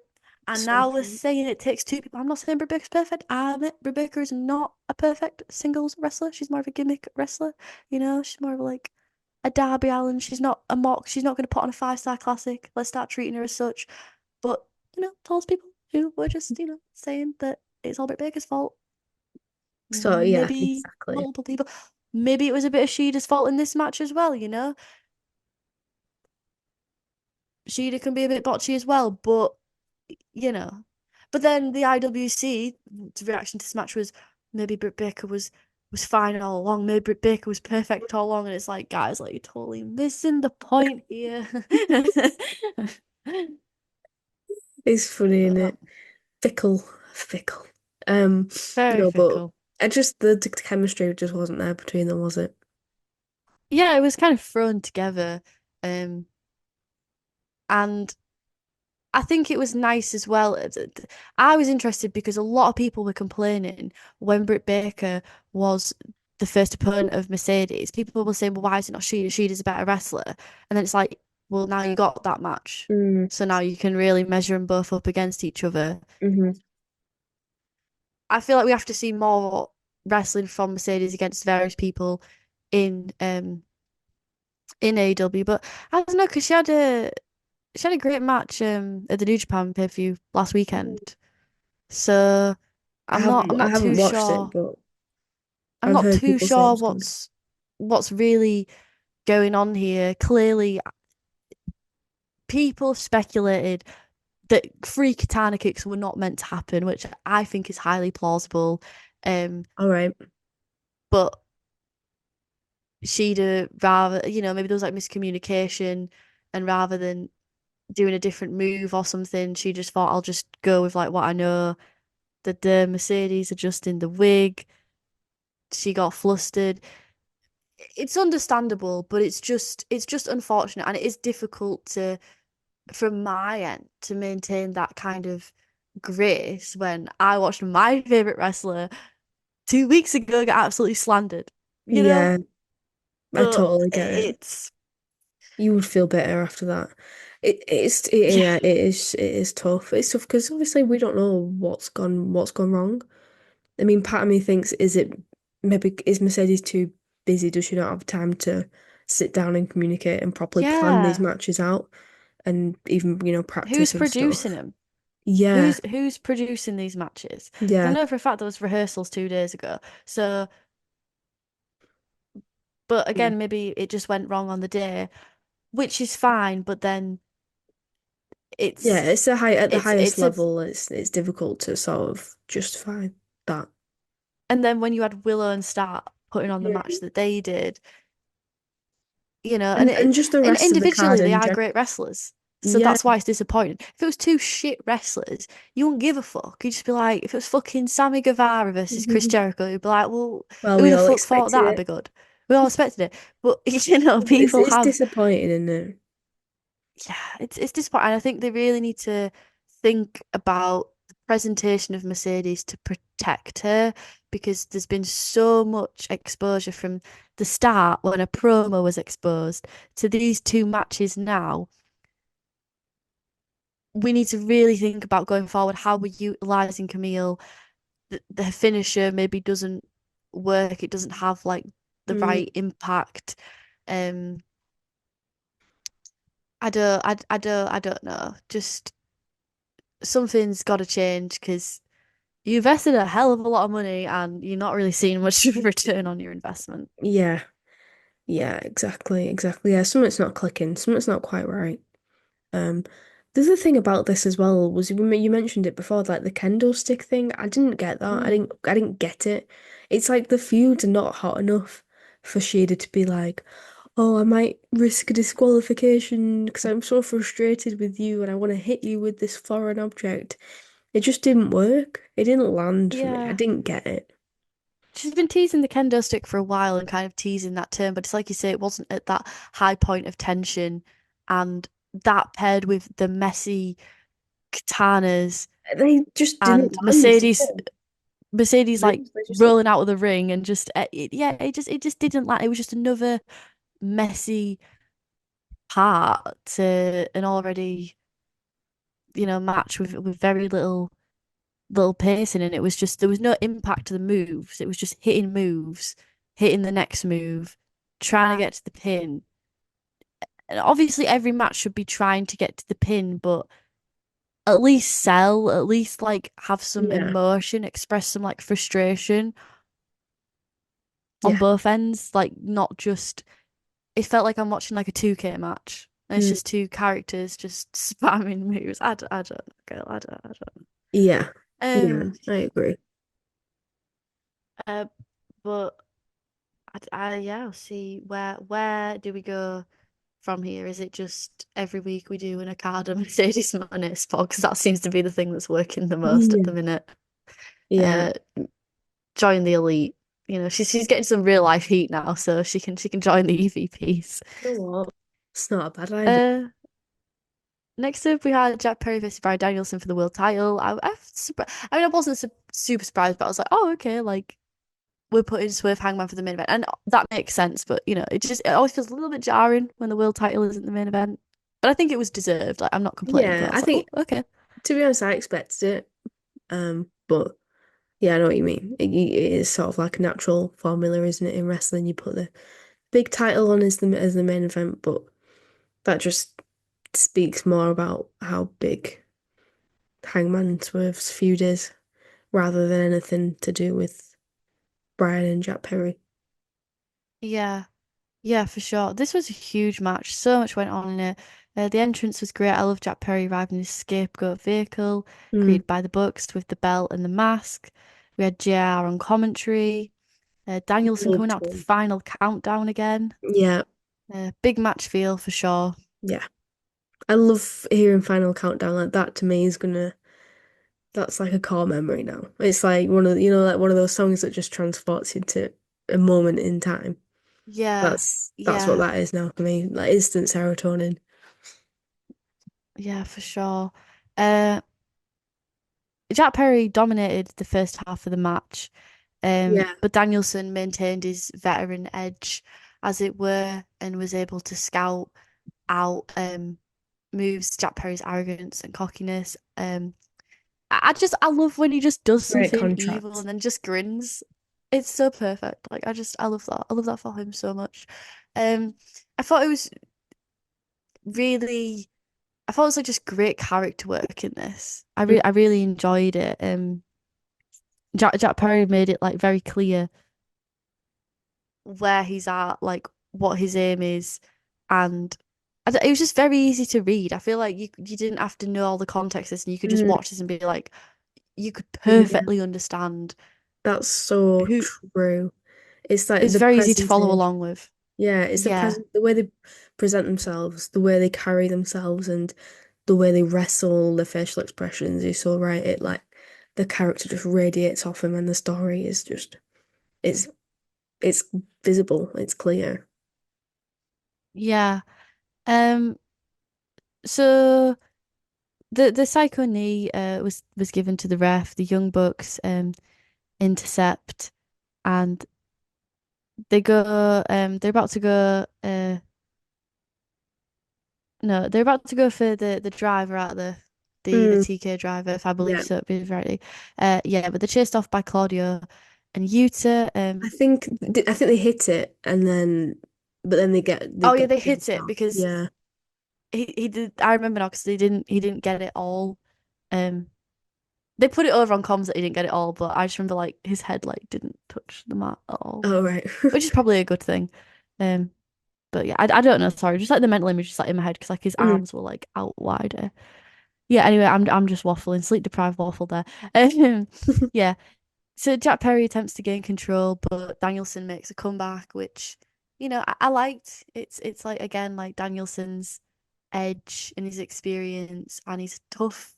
D: and
C: So
D: now we're
C: true.
D: saying it takes two people. I'm not saying Britt Baker's perfect. I admit Britt Baker is not a perfect singles wrestler. She's more of a gimmick wrestler. She's more of like a Darby Allin. She's not a mock. She's not going to put on a 5-star classic. Let's start treating her as such. But, told people who were just, saying that it's all Britt Baker's fault.
C: So yeah,
D: Maybe
C: exactly.
D: multiple people. Maybe it was a bit of Shida's fault in this match as well. Shida can be a bit botchy as well, but you know. But then the IWC reaction to this match was maybe Britt Baker was fine all along. Maybe Britt Baker was perfect all along, and it's like, guys, like you're totally missing the point here.
C: It's funny, isn't
D: Uh,
C: it? Fickle, fickle. Um,
D: Very
C: no, but
D: fickle.
C: I just the chemistry just wasn't there between them, was it?
D: Yeah, it was kind of thrown together. Um, and I think it was nice as well. I was interested because a lot of people were complaining when Britt Baker was the first opponent of Mercedes. People were saying, well, why is it not Shida? Shida's a better wrestler. And then it's like, well, now you got that match.
C: Mm,
D: So now you can really measure them both up against each other.
C: hmm.
D: I feel like we have to see more wrestling from Mercedes against various people in in AEW. But I don't know, because she had a great match at the New Japan pay-per-view last weekend. So I'm
C: I
D: not too
C: haven't watched it,
D: sure.
C: but
D: I'm
C: I've
D: not
C: heard
D: too
C: people say it
D: sure
C: was good.
D: what's really going on here. Clearly, people speculated that free katana kicks were not meant to happen, which I think is highly plausible.
C: All right.
D: But She'd rather, maybe there was like miscommunication, and rather than doing a different move or something, she just thought I'll just go with like what I know. The Mercedes adjusting the wig, she got flustered. It's understandable, but it's just unfortunate, and it is difficult to from my end to maintain that kind of grace when I watched my favorite wrestler 2 weeks ago get absolutely slandered, you know?
C: Yeah, I
D: But
C: totally get it.
D: it's
C: You would feel better after that.
D: yeah,
C: Yeah, it is tough. It's tough because obviously we don't know what's gone wrong. I mean, part of me thinks, maybe is Mercedes too busy? Does she not have time to sit down and communicate and properly plan these
D: yeah.
C: matches out and even,
D: Who's
C: practice and
D: producing
C: stuff?
D: them?
C: Yeah,
D: Who's producing these matches? 'Cause I
C: yeah,
D: know for a fact there was rehearsals 2 days ago. So, but
C: yeah,
D: again, maybe it just went wrong on the day, which is fine. But then
C: yeah.
D: it's
C: It's at the highest
D: it's a
C: level. It's difficult to sort of justify that.
D: and then when you had Willow and Start putting on the match
C: Mhm.
D: that they did, you know,
C: And just the
D: and
C: rest of the card
D: individually they
C: in
D: are
C: general.
D: great wrestlers. So
C: Yeah.
D: that's why it's disappointing. If it was two shit wrestlers, you wouldn't give a fuck. You'd just be like, if it was fucking Sammy Guevara versus Chris Jericho, you'd be like, well,
C: Well,
D: who
C: we
D: the
C: all
D: fuck thought
C: expected
D: that'd
C: it.
D: be good? We all expected it. But
C: It's
D: people
C: it's
D: have
C: disappointing, isn't it?
D: yeah, it's disappointing. And I think they really need to think about the presentation of Mercedes to protect her because there's been so much exposure from the start when a promo was exposed to these two matches now. We need to really think about going forward how we're utilizing Camille. The finisher maybe doesn't work. It doesn't have like the
C: Mm,
D: right impact. Um, I don't know. Just something's got to change because you invested a hell of a lot of money and you're not really seeing much of a return on your investment.
C: yeah, yeah, exactly. Yeah, something's not clicking. Something's not quite right. Um, the other thing about this as well was you mentioned it before, like the kendo stick thing. I didn't get that. I
D: Mm.
C: didn't. I didn't get it. It's like the feuds are not hot enough for Shida to be like, oh, I might risk a disqualification because I'm so frustrated with you and I want to hit you with this foreign object. It just didn't work. It didn't land for me. I
D: Yeah.
C: didn't get it.
D: She's been teasing the kendo stick for a while and kind of teasing that term, but it's like you say, it wasn't at that high point of tension. And that paired with the messy katanas
C: They just didn't
D: and
C: land, did they?
D: Mercedes like
C: They just looked.
D: rolling out of the ring and just yeah, it just didn't like it was just another messy part to an already, match with very little pacing and it was just there was no impact to the moves. It was just hitting moves, hitting the next move, trying to get to the pin. And obviously every match should be trying to get to the pin, but at least sell, at least like have some
C: Yeah,
D: emotion, express some like frustration on
C: yeah.
D: both ends, like not just it felt like I'm watching like a 2K match. And it's
C: Mm,
D: just two characters just spamming moves. I don't know, girl. I don't
C: yeah, yeah,
D: know.
C: I agree.
D: Uh, but yeah, I'll see where do we go from here? Is it just every week we do an Okada Mercedes Mone spot? Because that seems to be the thing that's working the most at
C: Yeah,
D: the minute.
C: yeah.
D: Uh, join the elite. She's getting some real life heat now, so she can join the EVPs.
C: You know what? It's not a bad idea.
D: Uh, Next up we had Jack Perry versus Bryan Danielson for the world title. I mean, I wasn't super surprised, but I was like, oh, okay, like we're putting Swerve Hangman for the main event, and that makes sense. But it always feels a little bit jarring when the world title isn't the main event. But I think it was deserved. Like I'm not complaining, but
C: Yeah,
D: I
C: I
D: was like, oh,
C: think
D: okay.
C: to be honest, I expected it. But yeah, I know what you mean. It is sort of like a natural formula, isn't it? In wrestling, you put the big title on as the main event, but that just speaks more about how big Hangman Swerve's feud is, rather than anything to do with Brian and Jack Perry.
D: Yeah, yeah, for sure. This was a huge match. So much went on in it. The entrance was great. I love Jack Perry arriving in his scapegoat vehicle,
C: Mm,
D: created by the Bucks with the belt and the mask. We had JR on commentary. Danielson coming
C: loved
D: out with the
C: him.
D: final countdown again.
C: Yeah,
D: Big match feel for sure.
C: yeah. I love hearing Final Countdown like that. To me, is gonna that's like a core memory now. It's like like one of those songs that just transports you to a moment in time.
D: Yeah,
C: That's what
D: yeah,
C: that is now for me. Like instant serotonin.
D: yeah, for sure. Uh, Jack Perry dominated the first half of the match,
C: Yeah,
D: but Danielson maintained his veteran edge, as it were, and was able to scout out moves Jack Perry's arrogance and cockiness. I love when he just does
C: great
D: something evil
C: contrast.
D: and then just grins. It's so perfect. Like I love that. I love that for him so much. Um, I thought it was really I thought it was like just great character work in this. I really enjoyed it. Jack Perry made it like very clear where he's at, like what his aim is, and it was just very easy to read. I feel like you didn't have to know all the context of this, and you could just
C: Mm,
D: watch this and be like, you could
C: yeah,
D: perfectly understand
C: that's so
D: who.
C: true. It's like
D: It's
C: the
D: very easy to follow
C: presentation.
D: along with.
C: Yeah, it's
D: Yeah,
C: the way they present themselves, the way they carry themselves, and the way they wrestle, the facial expressions. You're so right. It like the character just radiates off him, and the story is just it's it's visible. It's clear.
D: yeah. Um, so the Psycho knee was given to the ref. The Young Bucks intercept, and they're about to go no, they're about to go for the driver out the
C: Mm,
D: TK driver, if I believe
C: yeah,
D: so, be rightly. Yeah, but they're chased off by Claudio and Yuta.
C: I think they hit it, and then but then they
D: Oh yeah,
C: get
D: they hit
C: chased
D: it
C: off.
D: because
C: Yeah.
D: he did. I remember now because he didn't get it all. Um, they put it over on comms that he didn't get it all, but I just remember like his head like didn't touch the mat at all,
C: Oh right.
D: which is probably a good thing. Um, but yeah, I don't know. Sorry, just like the mental image just like in my head because like his
C: Mm.
D: arms were like out wider. Yeah, anyway, I'm just waffling, sleep deprived waffle there. Yeah. So Jack Perry attempts to gain control, but Danielson makes a comeback, which, I liked. It's like again like Danielson's edge and his experience and he's tough.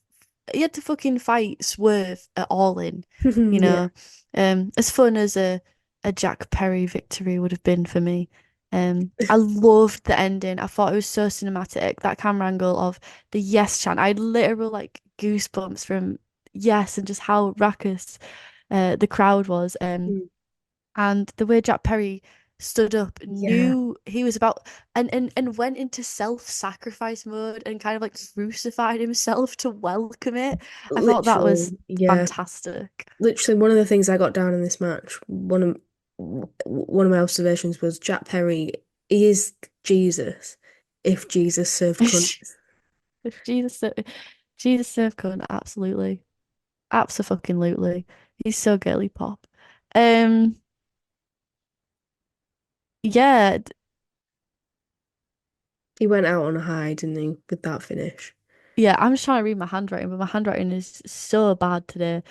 D: He had to fucking fight Swerve at all in, you
C: Yeah.
D: know. As fun as a Jack Perry victory would have been for me. I loved the ending. I thought it was so cinematic. That camera angle of the yes chant. I had literal like goosebumps from yes and just how raucous the crowd was.
C: Mm.
D: And the way Jack Perry stood up,
C: Yeah.
D: knew he was about and went into self-sacrifice mode and kind of like crucified himself to welcome it. I thought that was
C: Literally, yeah.
D: fantastic.
C: Literally, one of the things I got down in this match, one of my observations was Jack Perry is Jesus if Jesus served cunts.
D: If Jesus served cunt, absolutely. Absolutely. He's so girly pop. Um, yeah,
C: He went out on a high, didn't he, with that finish?
D: yeah, I'm just trying to read my handwriting, but my handwriting is so bad today.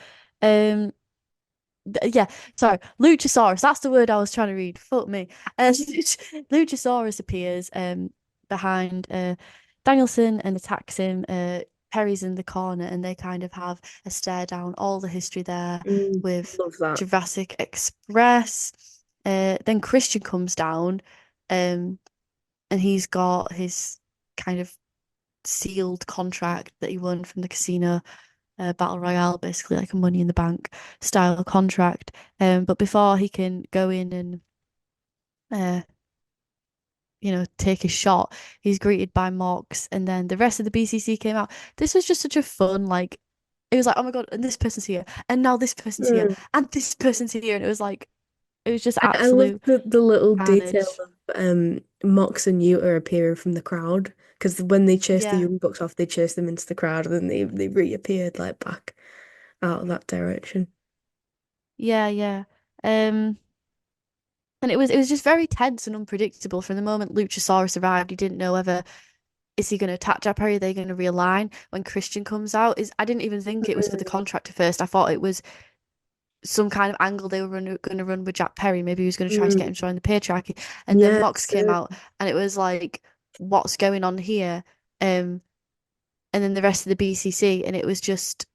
D: Um, yeah, sorry, Luchasaurus. That's the word I was trying to read. Fuck me. Luchasaurus appears behind Danielson and attacks him. Perry's in the corner, and they kind of have a stare down all the history there
C: Mm,
D: with
C: love that.
D: Jurassic Express. Then Christian comes down, um, and he's got his kind of sealed contract that he won from the casino battle royale, basically like a Money in the Bank style contract. But before he can go in and uh, take his shot, he's greeted by Mox, and then the rest of the BCC came out. This was just such a fun like. It was like, oh my God, and this person's here, and now this person's here,
C: Mm.
D: and this person's here, and it was just
C: I love
D: absolute
C: the little detail
D: carnage.
C: of Mox and Yuta appearing from the crowd because when they chased the
D: Yeah,
C: Young Bucks off, they chased them into the crowd and then they reappeared like back out of that direction.
D: yeah, yeah. Um, and it was just very tense and unpredictable from the moment Luchasaurus arrived. You didn't know whether is he going to attack Jack Perry? Are they going to realign when Christian comes out? Is I didn't even think it was for the
C: Mm.
D: contract at first. I thought it was some kind of angle they were going to run with Jack Perry. Maybe he was going to try to get
C: Mm.
D: him joined the patriarchy. And then
C: Yeah,
D: Mox came
C: so
D: out, and it was like, what's going on here? And then the rest of the BCC, and it was just.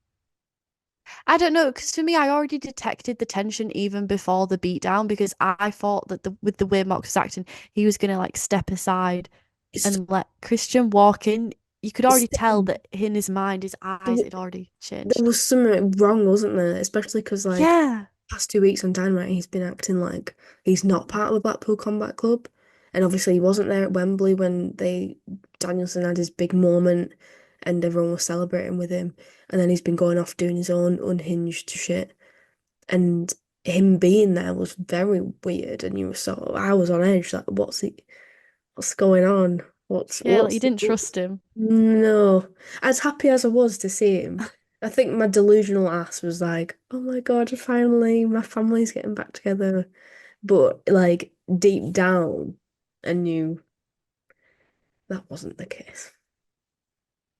D: I don't know, because for me, I already detected the tension even before the beatdown because I thought that with the way Mox was acting, he was gonna like step aside
C: it's
D: and let Christian walk in. you could already tell
C: Same.
D: that in his mind, his eyes
C: There
D: had already
C: there
D: changed.
C: was something wrong, wasn't there? Especially because like
D: Yeah.
C: past 2 weeks on Dynamite, he's been acting like he's not part of the Blackpool Combat Club, and obviously he wasn't there at Wembley when they Danielson had his big moment, and everyone was celebrating with him, and then he's been going off doing his own unhinged shit, and him being there was very weird, and you were I was on edge, like what's going on?
D: Yeah, like you
C: What's
D: didn't trust him.
C: no. As happy as I was to see him, I think my delusional ass was like, oh my God, finally my family's getting back together. But like deep down, I knew that wasn't the case.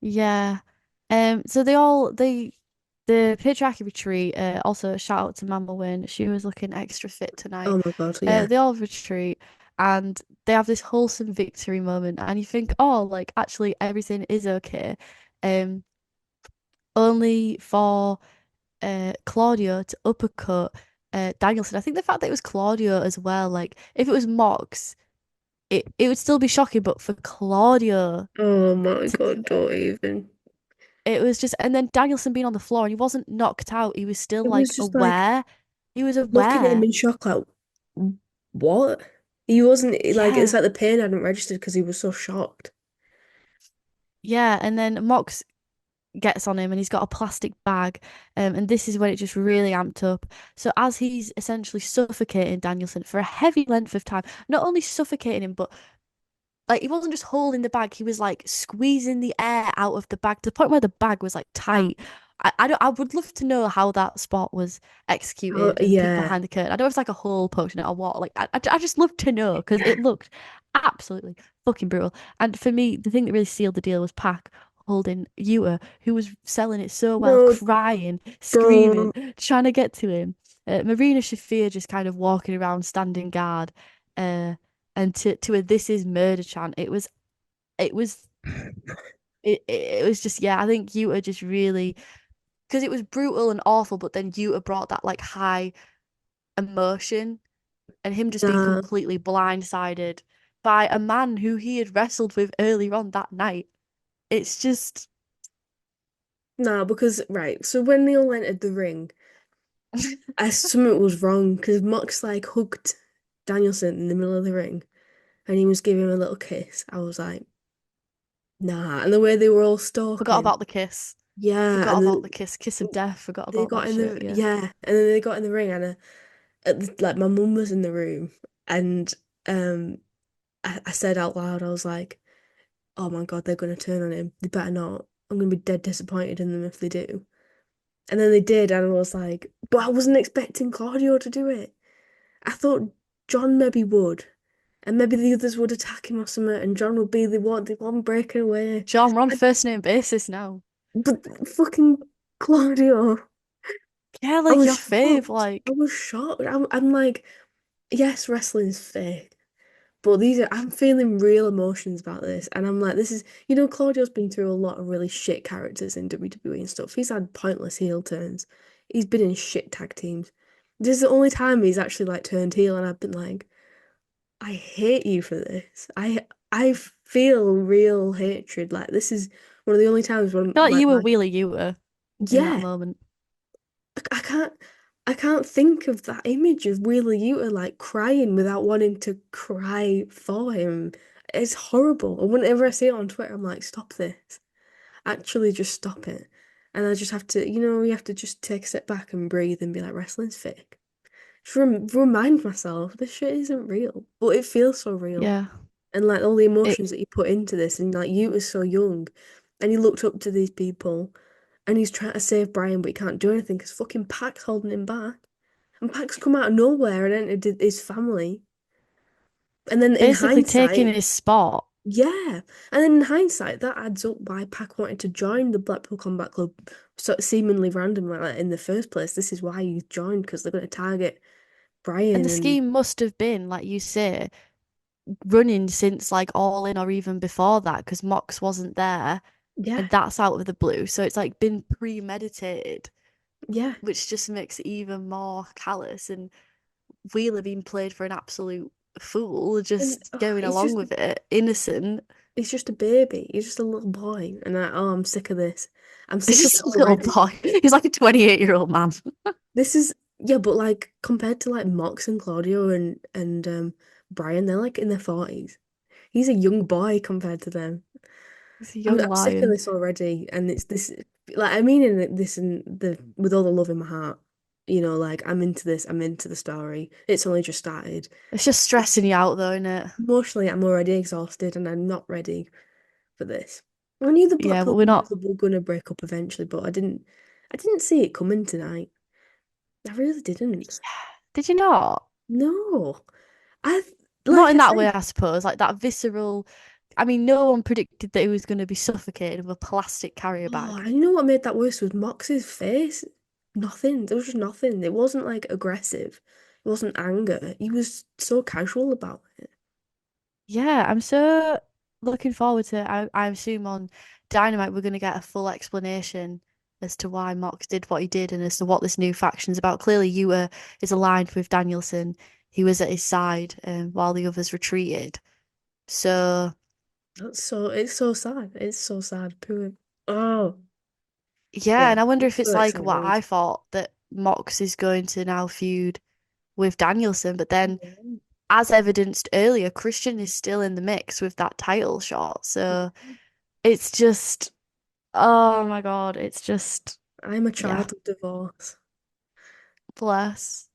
D: Yeah. So the patriarchy retreat, also shout out to Mama Win. She was looking extra fit tonight.
C: Oh my God, yeah.
D: They all retreat and they have this wholesome victory moment and you think, oh, like actually everything is okay. Um, only for Claudio to uppercut Danielson. I think the fact that it was Claudio as well, like if it was Mox, it would still be shocking, but for Claudio
C: Oh my
D: to do
C: God,
D: it,
C: don't even.
D: it was just, and then Danielson being on the floor and he wasn't knocked out, he was still
C: It was
D: like
C: just like
D: aware. He was
C: looking at him
D: aware.
C: in shock, like, what? He wasn't like, it's
D: Yeah.
C: like the pain hadn't registered because he was so shocked.
D: Yeah. And then Mox gets on him and he's got a plastic bag. And this is when it just really amped up. So as he's essentially suffocating Danielson for a heavy length of time, not only suffocating him, but like he wasn't just holding the bag, he was like squeezing the air out of the bag to the point where the bag was like tight. I would love to know how that spot was
C: Oh,
D: executed and peek
C: yeah.
D: behind the curtain. I know it's like a hole poked in it or what. Like I just love to know because it looked absolutely fucking brutal. And for me, the thing that really sealed the deal was Pac holding Yuta, who was selling it so well,
C: No,
D: crying, screaming,
C: don't.
D: trying to get to him. Marina Shafir just kind of walking around, standing guard. Uh, and to a "This is murder" chant. It was it was just yeah. I think Yuta just really because it was brutal and awful, but then Yuta brought that like high emotion and him just being
C: Nah,
D: completely blindsided by a man who he had wrestled with earlier on that night. It's just
C: nah, because right. So when they all entered the ring, something was wrong because Mox like hugged Danielson in the middle of the ring, and he was giving him a little kiss. I was like, nah. And the way they were all
D: forgot
C: stalking,
D: about the kiss.
C: yeah.
D: Forgot
C: And
D: about the
C: then
D: kiss of death. Forgot
C: they
D: about
C: got
D: that
C: in
D: shit.
C: the
D: Yeah.
C: yeah, and then they got in the ring, and like my mum was in the room, and um, I said out loud, I was like, oh my God, they're gonna turn on him. They better not. I'm gonna be dead disappointed in them if they do. And then they did, and I was like, but I wasn't expecting Claudio to do it. I thought John maybe would, and maybe the others would attack him or something, and John would be the one breaking away.
D: John, we're on
C: I,
D: first name basis now.
C: but fucking Claudio,
D: Yeah,
C: I
D: like
C: was
D: your fave,
C: shocked. I
D: like
C: was shocked. I'm like, yes, wrestling's fake, but I'm feeling real emotions about this, and I'm like, this is, Claudio's been through a lot of really shit characters in WWE and stuff. He's had pointless heel turns. He's been in shit tag teams. This is the only time he's actually like turned heel, and I've been like, I hate you for this. I feel real hatred. Like this is one of the only times when
D: I feel like
C: like
D: you were
C: my
D: Wheeler Yuta in that
C: yeah,
D: moment.
C: I can't think of that image of Wheeler Yuta like crying without wanting to cry for him. It's horrible. And whenever I see it on Twitter, I'm like, stop this. Actually, just stop it. And I just have to, you have to just take a step back and breathe and be like, wrestling's fake. Just remind myself this shit isn't real, but it feels so real.
D: Yeah.
C: And like all the
D: It
C: emotions that you put into this, and like you were so young, and he looked up to these people, and he's trying to save Brian, but he can't do anything because fucking Pac's holding him back. And Pac's come out of nowhere and entered his family. And then in
D: basically taking
C: hindsight,
D: his spot.
C: yeah. And then in hindsight, that adds up why Pac wanted to join the Blackpool Combat Club so seemingly random like that in the first place. This is why he joined because they're going to target
D: And
C: Brian
D: the
C: and
D: scheme must have been, like you say, running since like All In or even before that, because Mox wasn't there,
C: yeah,
D: and that's out of the blue. So it's like been premeditated,
C: yeah.
D: which just makes it even more callous. And Wheeler being played for an absolute fool,
C: And
D: just going
C: it's
D: along
C: just
D: with it, innocent.
C: He's just a baby. He's just a little boy. And I'm sick of this. I'm
D: It's
C: sick of
D: just
C: it
D: a little
C: already.
D: boy. He's like a 28-year-old man.
C: This is yeah, but like compared to like Mox and Claudio and Brian, they're like in their 40s. He's a young boy compared to them.
D: He's a
C: I'm
D: young
C: sick of
D: lion.
C: this already, and it's this like I mean in this and the with all the love in my heart. Like I'm into this. I'm into the story. It's only just started.
D: It's just stressing you out though, isn't it?
C: Emotionally, I'm already exhausted, and I'm not ready for this. I knew the
D: Yeah, but
C: Blackpool
D: we're
C: Combat
D: not.
C: Club were gonna break up eventually, but I didn't see it coming tonight. I really didn't.
D: Did you not?
C: No, I
D: Not
C: like
D: in
C: I
D: that way,
C: said.
D: I suppose. Like that visceral. I mean, no one predicted that he was going to be suffocated with a plastic carrier
C: Oh,
D: bag.
C: and you know what made that worse was Mox's face. Nothing. There was just nothing. It wasn't like aggressive. It wasn't anger. He was so casual about it.
D: Yeah, I'm so looking forward to. I assume on Dynamite we're going to get a full explanation as to why Mox did what he did and as to what this new faction's about. Clearly, Ewa is aligned with Danielson. He was at his side while the others retreated. So
C: It's so sad. It's so sad. Poor. Oh,
D: yeah,
C: yeah.
D: and I wonder
C: I'm
D: if it's
C: so
D: like what
C: excited.
D: I thought that Mox is going to now feud with Danielson, but then
C: Yeah.
D: as evidenced earlier, Christian is still in the mix with that title shot. So it's just, oh my God, it's just,
C: I'm a
D: yeah,
C: child of divorce.
D: bless.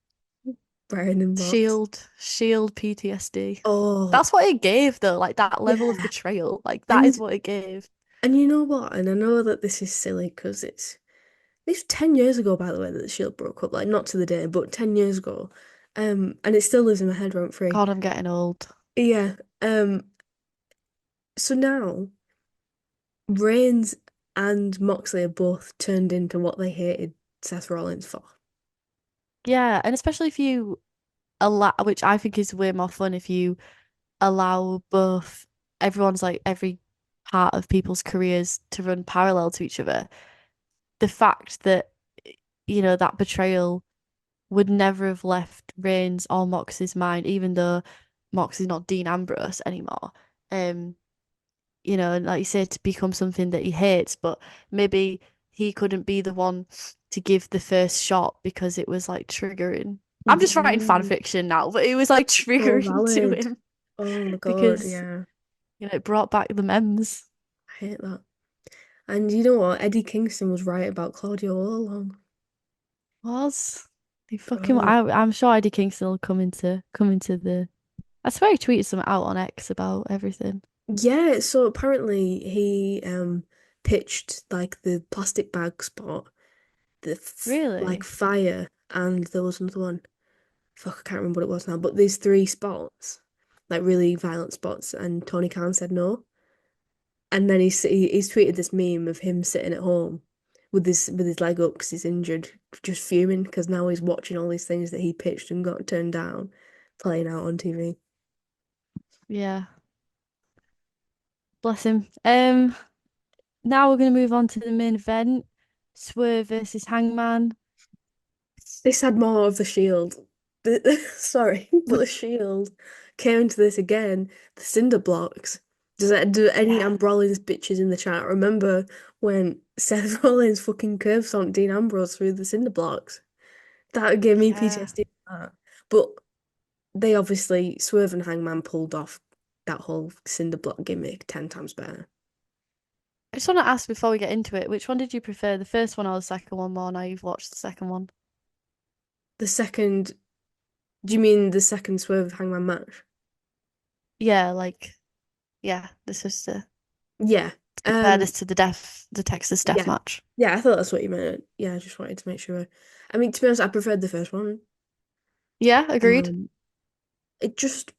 C: Brian and Mox.
D: Shield PTSD.
C: Oh,
D: That's what it gave though, like that level of
C: yeah.
D: betrayal. Like that is
C: And
D: what it gave.
C: and you know what? And I know that this is silly because it's 10 years ago, by the way, that the Shield broke up. Like, not to the day, but 10 years ago. And it still lives in my head rent free.
D: God, I'm getting old.
C: Yeah. So now Reigns and Moxley are both turned into what they hated Seth Rollins for.
D: Yeah, and especially if you allow, which I think is way more fun if you allow both everyone's like every part of people's careers to run parallel to each other. The fact that that betrayal would never have left Reigns or Mox's mind, even though Mox is not Dean Ambrose anymore. Um, and like you say, to become something that he hates, but maybe he couldn't be the one to give the first shot because it was like triggering. I'm just writing fan
C: Yeah,
D: fiction now, but it was like
C: so
D: triggering to
C: valid.
D: him
C: Oh my God,
D: because
C: yeah.
D: it brought back the memes.
C: I hate that. And you know what? Eddie Kingston was right about Claudio all along.
D: Was he fucking?
C: Oh.
D: I'm sure Eddie Kingston will come into the. I swear he tweeted something out on X about everything.
C: Yeah, so apparently he pitched like the plastic bag spot, the f like
D: Really?
C: fire, and there was another one. Fuck, I can't remember what it was now, but these three spots, like really violent spots, and Tony Khan said no. And then he's tweeted this meme of him sitting at home with his leg up because he's injured, just fuming because now he's watching all these things that he pitched and got turned down, playing out on TV.
D: Yeah. Bless him. Now we're gonna move on to the main event. Swerve versus Hangman.
C: This had more of the Shield. Sorry, but the Shield came into this again. The cinder blocks. Do any
D: Yeah.
C: Amber Rollins bitches in the chat remember when Seth Rollins fucking curb stomped Dean Ambrose through the cinder blocks? That gave me
D: Yeah.
C: PTSD. But they obviously Swerve and Hangman pulled off that whole cinder block gimmick 10 times better.
D: I just want to ask before we get into it, which one did you prefer, the first one or the second one more now you've watched the second one?
C: The second, do you mean the second Swerve Hangman match?
D: Yeah, like, yeah, this is
C: Yeah.
D: to compare this to the Texas death
C: Yeah.
D: match.
C: Yeah, I thought that's what you meant. Yeah, I just wanted to make sure. I mean, to be honest, I preferred the first one.
D: Yeah, agreed.
C: Um, it just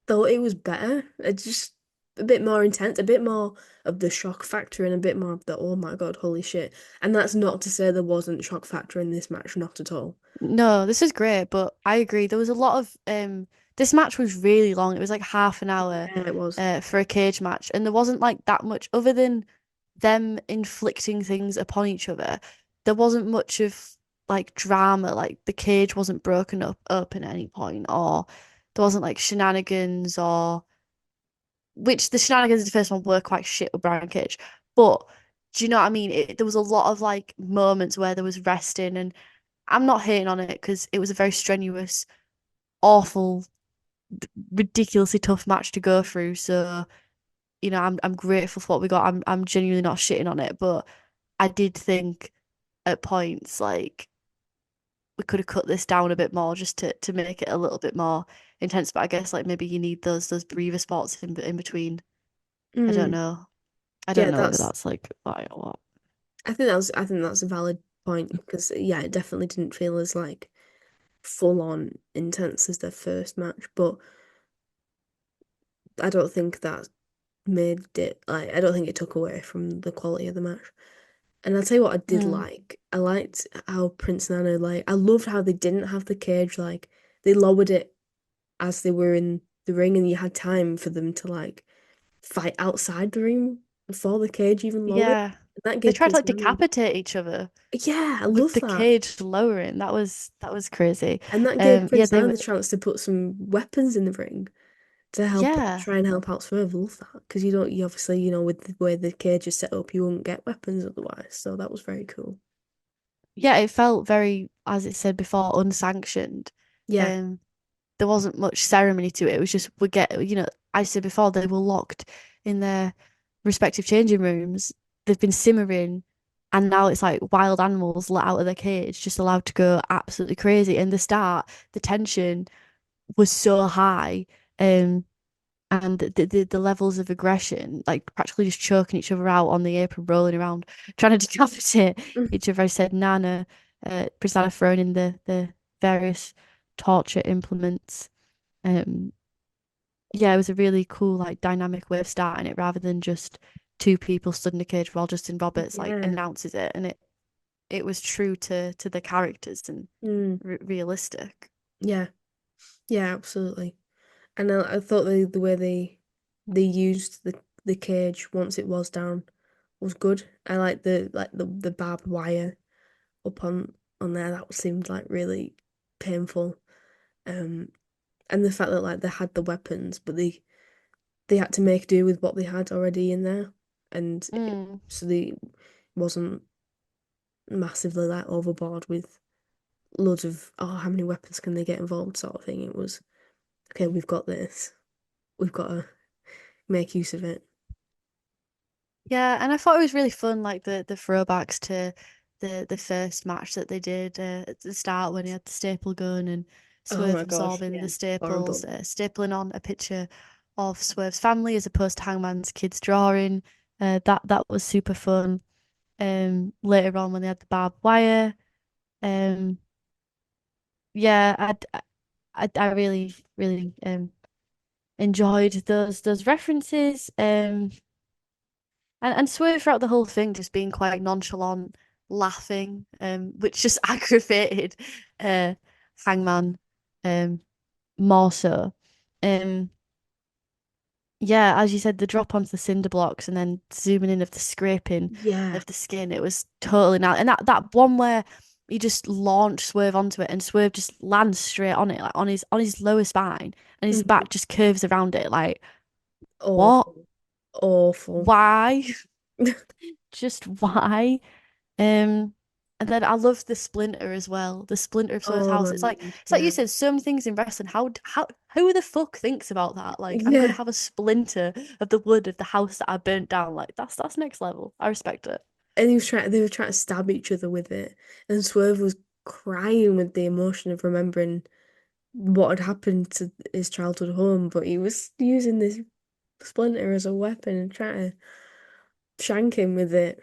C: thought it was better. It just a bit more intense, a bit more of the shock factor, and a bit more of the oh my God, holy shit. And that's not to say there wasn't shock factor in this match, not at all.
D: No, this is great, but I agree. There was a lot of this match was really long. It was like half an hour
C: Yeah, it was.
D: for a cage match, and there wasn't like that much other than them inflicting things upon each other. There wasn't much of like drama, like the cage wasn't broken up open at any point, or there wasn't like shenanigans or which the shenanigans in the first one were quite shit with Brian Cage. But do you know what I mean? There was a lot of like moments where there was resting, and I'm not hating on it because it was a very strenuous, awful, ridiculously tough match to go through. So, I'm grateful for what we got. I'm genuinely not shitting on it, but I did think at points like we could have cut this down a bit more just to make it a little bit more intense. But I guess like maybe you need those breather spots in between. I don't
C: Mm.
D: know. I don't
C: Yeah,
D: know whether
C: that's
D: that's like right or what.
C: I think that's a valid point because yeah, it definitely didn't feel as like full on intense as their first match, but I don't think that made it like I don't think it took away from the quality of the match. And I'll tell you what I did
D: Mm.
C: like. I liked how Prince Nana like I loved how they didn't have the cage, like they lowered it as they were in the ring and you had time for them to like fight outside the ring before the cage even lowered.
D: Yeah.
C: That
D: They
C: gave
D: tried to
C: Prince
D: like
C: Nana
D: decapitate each other
C: yeah, I
D: with
C: love
D: the
C: that.
D: cage lowering. That was crazy.
C: And that gave
D: Yeah,
C: Prince
D: they
C: Nana
D: were
C: the chance to put some weapons in the ring to help
D: yeah.
C: try and help out Swerve. Love that because you don't you obviously with the way the cage is set up, you wouldn't get weapons otherwise. So that was very cool.
D: Yeah, it felt very, as it said before, unsanctioned.
C: Yeah.
D: Um, there wasn't much ceremony to it. It was just I said before they were locked in their respective changing rooms. They've been simmering, and now it's like wild animals let out of their cage, just allowed to go absolutely crazy. In the start, the tension was so high, um, and the levels of aggression, like practically just choking each other out on the apron, rolling around, trying to decapitate each other. I said, Nana, Priscilla throwing in the various torture implements. Um, yeah, it was a really cool, like, dynamic way of starting it rather than just two people stood in a cage while Justin Roberts like
C: Yeah.
D: announces it, and it was true to the characters and
C: Mm.
D: realistic.
C: Yeah. Yeah, absolutely. And I thought the way they used the cage once it was down was good. I like the barbed wire up on there. That seemed like really painful. Um, and the fact that like they had the weapons, but they had to make do with what they had already in there, and
D: Mm.
C: so they wasn't massively like overboard with loads of how many weapons can they get involved sort of thing. It was okay. We've got this. We've got to make use of it.
D: Yeah, and I thought it was really fun, like the throwbacks to the first match that they did at the start when he had the staple gun and
C: Oh
D: Swerve
C: my gosh,
D: absorbing
C: yeah,
D: the staples,
C: horrible.
D: stapling on a picture of Swerve's family as opposed to Hangman's kids drawing. That was super fun. Later on when they had the barbed wire, um, yeah, I really really enjoyed those references. And Swerve throughout the whole thing just being quite nonchalant, laughing, which just aggravated uh Hangman um more so. Um yeah, as you said, the drop onto the cinder blocks and then zooming in of the scraping
C: Yeah.
D: of the skin, it was totally now and that one where he just launched Swerve onto it and Swerve just lands straight on it, like on his lower spine, and his
C: Mhm.
D: back just curves around it like what?
C: Awful. Awful.
D: Why? Just why? Um, and then I love the splinter as well. The splinter of Swerve's
C: Oh
D: house.
C: my
D: It's like you
C: yeah.
D: said, some things in wrestling. How who the fuck thinks about that? Like I'm gonna
C: Yeah.
D: have a splinter of the wood of the house that I burnt down. Like that's next level. I respect it.
C: And they were trying to stab each other with it. And Swerve was crying with the emotion of remembering what had happened to his childhood home, but he was using this splinter as a weapon and trying to shank him with it.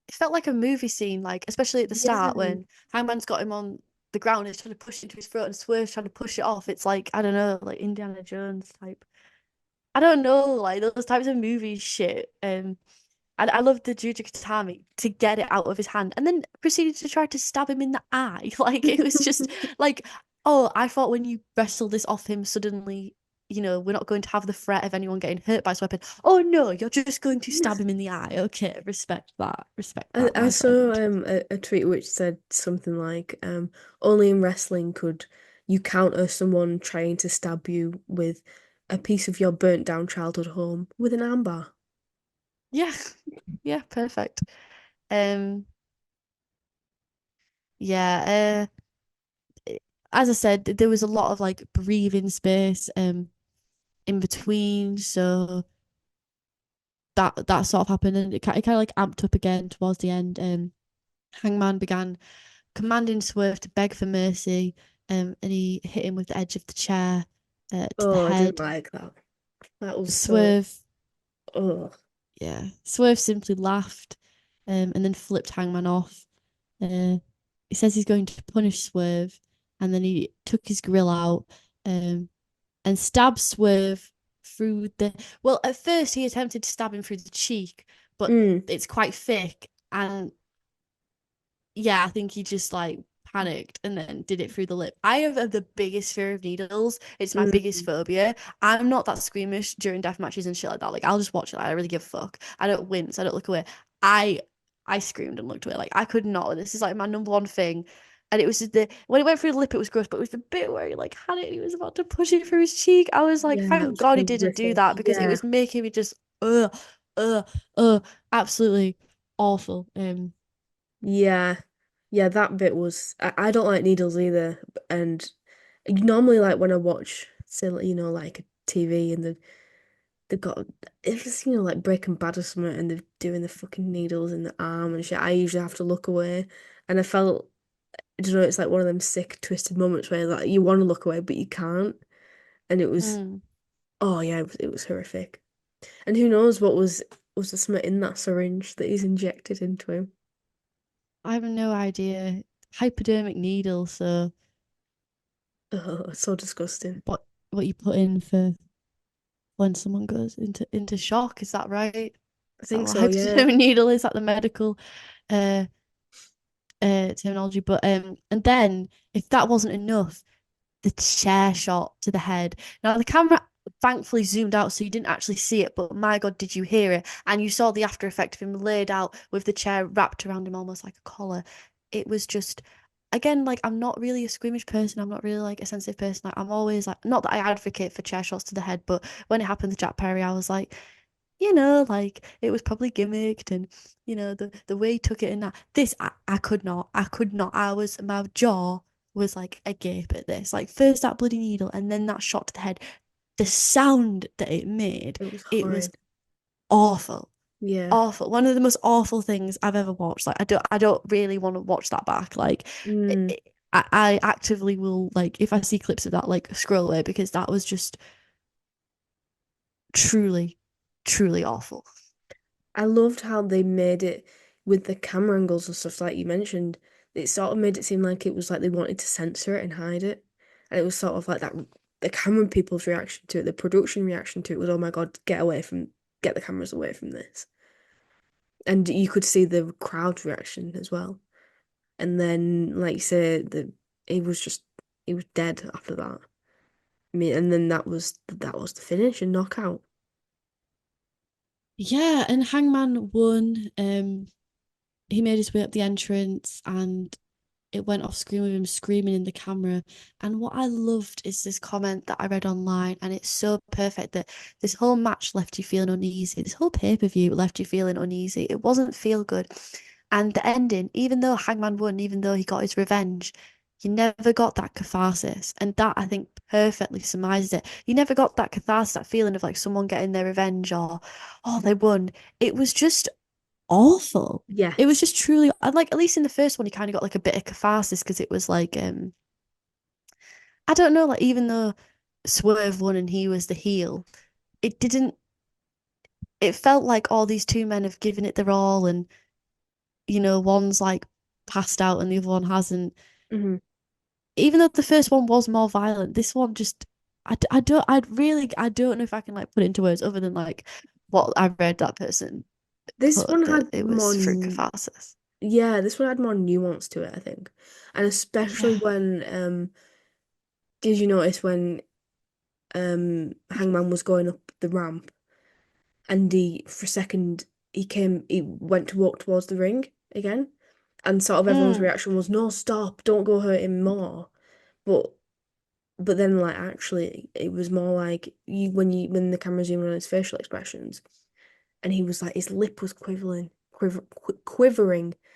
D: It felt like a movie scene, like especially at the
C: Yeah.
D: start when Hangman's got him on the ground and he's trying to push it into his throat and Swerve's trying to push it off. It's like I don't know, like Indiana Jones type. I don't know, like those types of movie shit. And I loved the Juju Katami to get it out of his hand and then proceeded to try to stab him in the eye. Like it was just like, oh, I thought when you wrestle this off him suddenly, we're not going to have the threat of anyone getting hurt by this weapon. Oh no, you're just going to stab him in the eye. Okay, respect that. Respect that,
C: I
D: my
C: saw
D: friend.
C: a tweet which said something like only in wrestling could you counter someone trying to stab you with a piece of your burnt down childhood home with an armbar.
D: Yeah. Yeah, perfect. Um, yeah, as I said, there was a lot of like breathing space in between, so that sort of happened, and it kind of like amped up again towards the end. Hangman began commanding Swerve to beg for mercy, and he hit him with the edge of the chair to the
C: Oh, I didn't
D: head.
C: like that. That was so.
D: Swerve,
C: Oh,
D: yeah, Swerve simply laughed, and then flipped Hangman off. Uh, he says he's going to punish Swerve, and then he took his grill out, um, and stabbed Swerve through the. Well, at first he attempted to stab him through the cheek, but
C: mm,
D: it's quite thick, and yeah, I think he just like panicked and then did it through the lip. I have the biggest fear of needles. It's my biggest
C: mm,
D: phobia. I'm not that squeamish during death matches and shit like that. Like I'll just watch it. I don't really give a fuck. I don't wince. I don't look away. I I screamed and looked away. Like I could not. This is like my number one thing. And it was just the when it went through the lip, it was gross. But it was the bit where he like had it, and he was about to push it through his cheek. I was like,
C: yeah, that
D: thank
C: was
D: God he didn't do
C: horrific.
D: that because it
C: Yeah,
D: was making me just uh, uh, absolutely awful.
C: yeah, yeah. That bit was. I don't like needles either, and normally, like when I watch, say, like, like a TV and they've got if it's like Breaking Bad or something, and they're doing the fucking needles in the arm and shit. I usually have to look away, and I felt. I don't know. It's like one of them sick, twisted moments where like you want to look away but you can't, and it was.
D: Mm.
C: Oh yeah, it was horrific. And who knows what was the something in that syringe that he's injected into him?
D: I have no idea. Hypodermic needle, so
C: Oh, it's so disgusting.
D: what you put in for when someone goes into shock, is that right?
C: I
D: Is that
C: think
D: what
C: so, yeah.
D: hypodermic needle is? That the medical uh terminology? But and then if that wasn't enough, the chair shot to the head. Now the camera thankfully zoomed out so you didn't actually see it, but my God, did you hear it? And you saw the after effect of him laid out with the chair wrapped around him almost like a collar. It was just again, like I'm not really a squeamish person. I'm not really like a sensitive person. Like I'm always like not that I advocate for chair shots to the head, but when it happened to Jack Perry, I was like, like it was probably gimmicked and the way he took it in that this I could not. I could not. I was my jaw was like agape at this. Like first that bloody needle and then that shot to the head. The sound that it made,
C: It was
D: it was
C: horrid.
D: awful.
C: Yeah.
D: Awful. One of the most awful things I've ever watched. Like I don't really want to watch that back. Like
C: Mm.
D: I actively will like if I see clips of that like scroll away because that was just truly, truly awful.
C: I loved how they made it with the camera angles and stuff like you mentioned. It sort of made it seem like it was like they wanted to censor it and hide it. And it was sort of like that the camera people's reaction to it, the production reaction to it was, oh my God, get the cameras away from this. And you could see the crowd reaction as well. And then, like you say, he was just he was dead after that. I mean, and then that was the finish and knockout.
D: Yeah, and Hangman won. He made his way up the entrance and it went off screen with him screaming in the camera. And what I loved is this comment that I read online, and it's so perfect that this whole match left you feeling uneasy. This whole pay-per-view left you feeling uneasy. It wasn't feel good. And the ending, even though Hangman won, even though he got his revenge, you never got that catharsis. And that I think perfectly surmises it. You never got that catharsis, that feeling of like someone getting their revenge or, oh, they won. It was just awful. It was
C: Yes.
D: just truly like at least in the first one, he kind of got like a bit of catharsis because it was like I don't know, like even though Swerve won and he was the heel, it didn't. It felt like all these two men have given it their all, and one's like passed out and the other one hasn't.
C: Hmm.
D: Even though the first one was more violent, this one just I don't know if I can like put it into words other than like what I read that person
C: This
D: put
C: one
D: that
C: had
D: it
C: more,
D: was through catharsis.
C: yeah, this one had more nuance to it, I think. And especially
D: Yeah.
C: when, did you notice when Hangman was going up the ramp and for a second he went to walk towards the ring again, and sort of everyone's
D: Mm.
C: reaction was, no, stop, don't go hurt him more. But but then like actually it was more like when the camera zoomed on his facial expressions and he was like his lip was quivering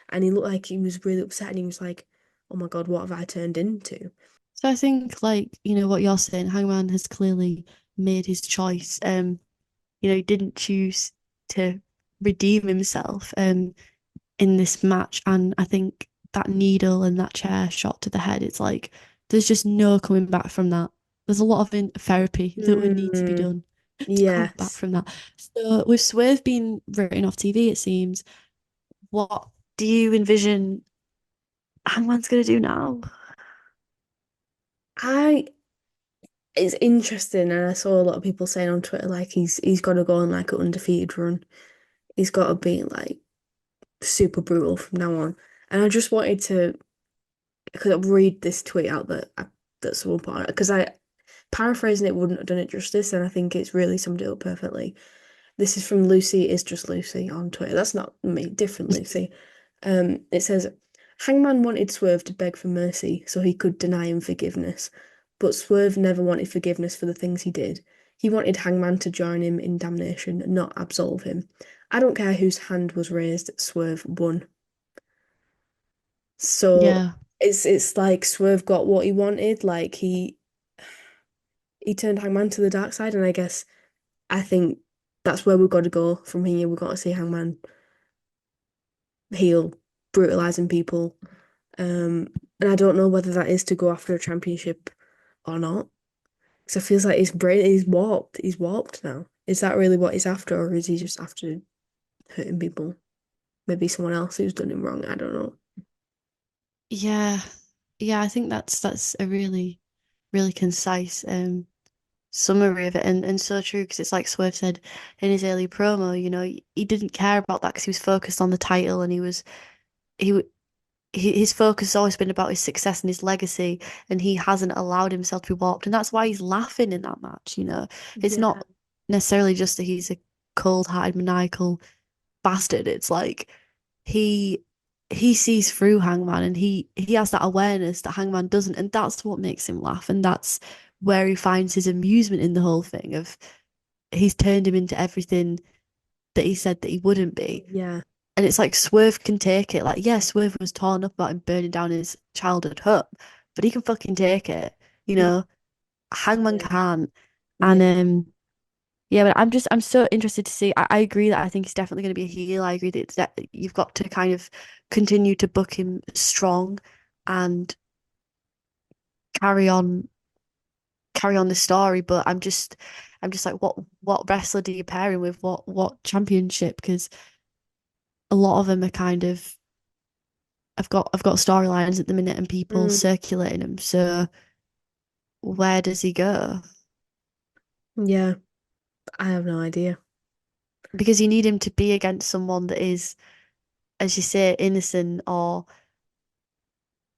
C: and he looked like he was really upset and he was like, oh my God, what have I turned into?
D: So I think like, what you're saying, Hangman has clearly made his choice. He didn't choose to redeem himself in this match. And I think that needle and that chair shot to the head, it's like there's just no coming back from that. There's a lot of therapy that would need to be
C: Mm,
D: done to come back
C: yes.
D: from that. So with Swerve being written off TV, it seems, what do you envision Hangman's gonna do now?
C: I it's interesting and I saw a lot of people saying on Twitter like he's got to go on like an undefeated run. He's got to be like super brutal from now on. And I just wanted to because I read this tweet out that someone put on it because I paraphrasing it wouldn't have done it justice, and I think it's really summed it up perfectly. This is from Lucy is just Lucy on Twitter. That's not me, different Lucy. It says Hangman wanted Swerve to beg for mercy so he could deny him forgiveness, but Swerve never wanted forgiveness for the things he did. He wanted Hangman to join him in damnation, not absolve him. I don't care whose hand was raised, Swerve won. So
D: Yeah.
C: it's like Swerve got what he wanted. Like he turned Hangman to the dark side, and I think that's where we've got to go from here. We've got to see Hangman heel, brutalizing people. And I don't know whether that is to go after a championship or not. Because I feels like his brain is warped. He's warped now. Is that really what he's after, or is he just after hurting people? Maybe someone else who's done him wrong. I don't know.
D: Yeah. Yeah, I think that's a really, really concise summary of it and so true because it's like Swerve said in his early promo, he didn't care about that because he was focused on the title and he, w- his focus has always been about his success and his legacy and he hasn't allowed himself to be warped and that's why he's laughing in that match. It's
C: Yeah.
D: not necessarily just that he's a cold-hearted maniacal bastard. It's like he he sees through Hangman and he has that awareness that Hangman doesn't, and that's what makes him laugh, and that's where he finds his amusement in the whole thing of he's turned him into everything that he said that he wouldn't be.
C: Yeah.
D: And it's like Swerve can take it. Like, yeah, Swerve was torn up about him burning down his childhood home, but he can fucking take it. You know, Hangman
C: Yeah.
D: can't. And
C: Yeah.
D: yeah, but I'm so interested to see. I agree that I think he's definitely going to be a heel. I agree that, that you've got to kind of continue to book him strong and carry on carry on the story. But I'm just like, what wrestler do you pair him with? What championship? Because a lot of them are kind of I've got storylines at the minute and people
C: Mm,
D: circulating them. So where does he go?
C: yeah. I have no idea.
D: Because you need him to be against someone that is, as you say, innocent or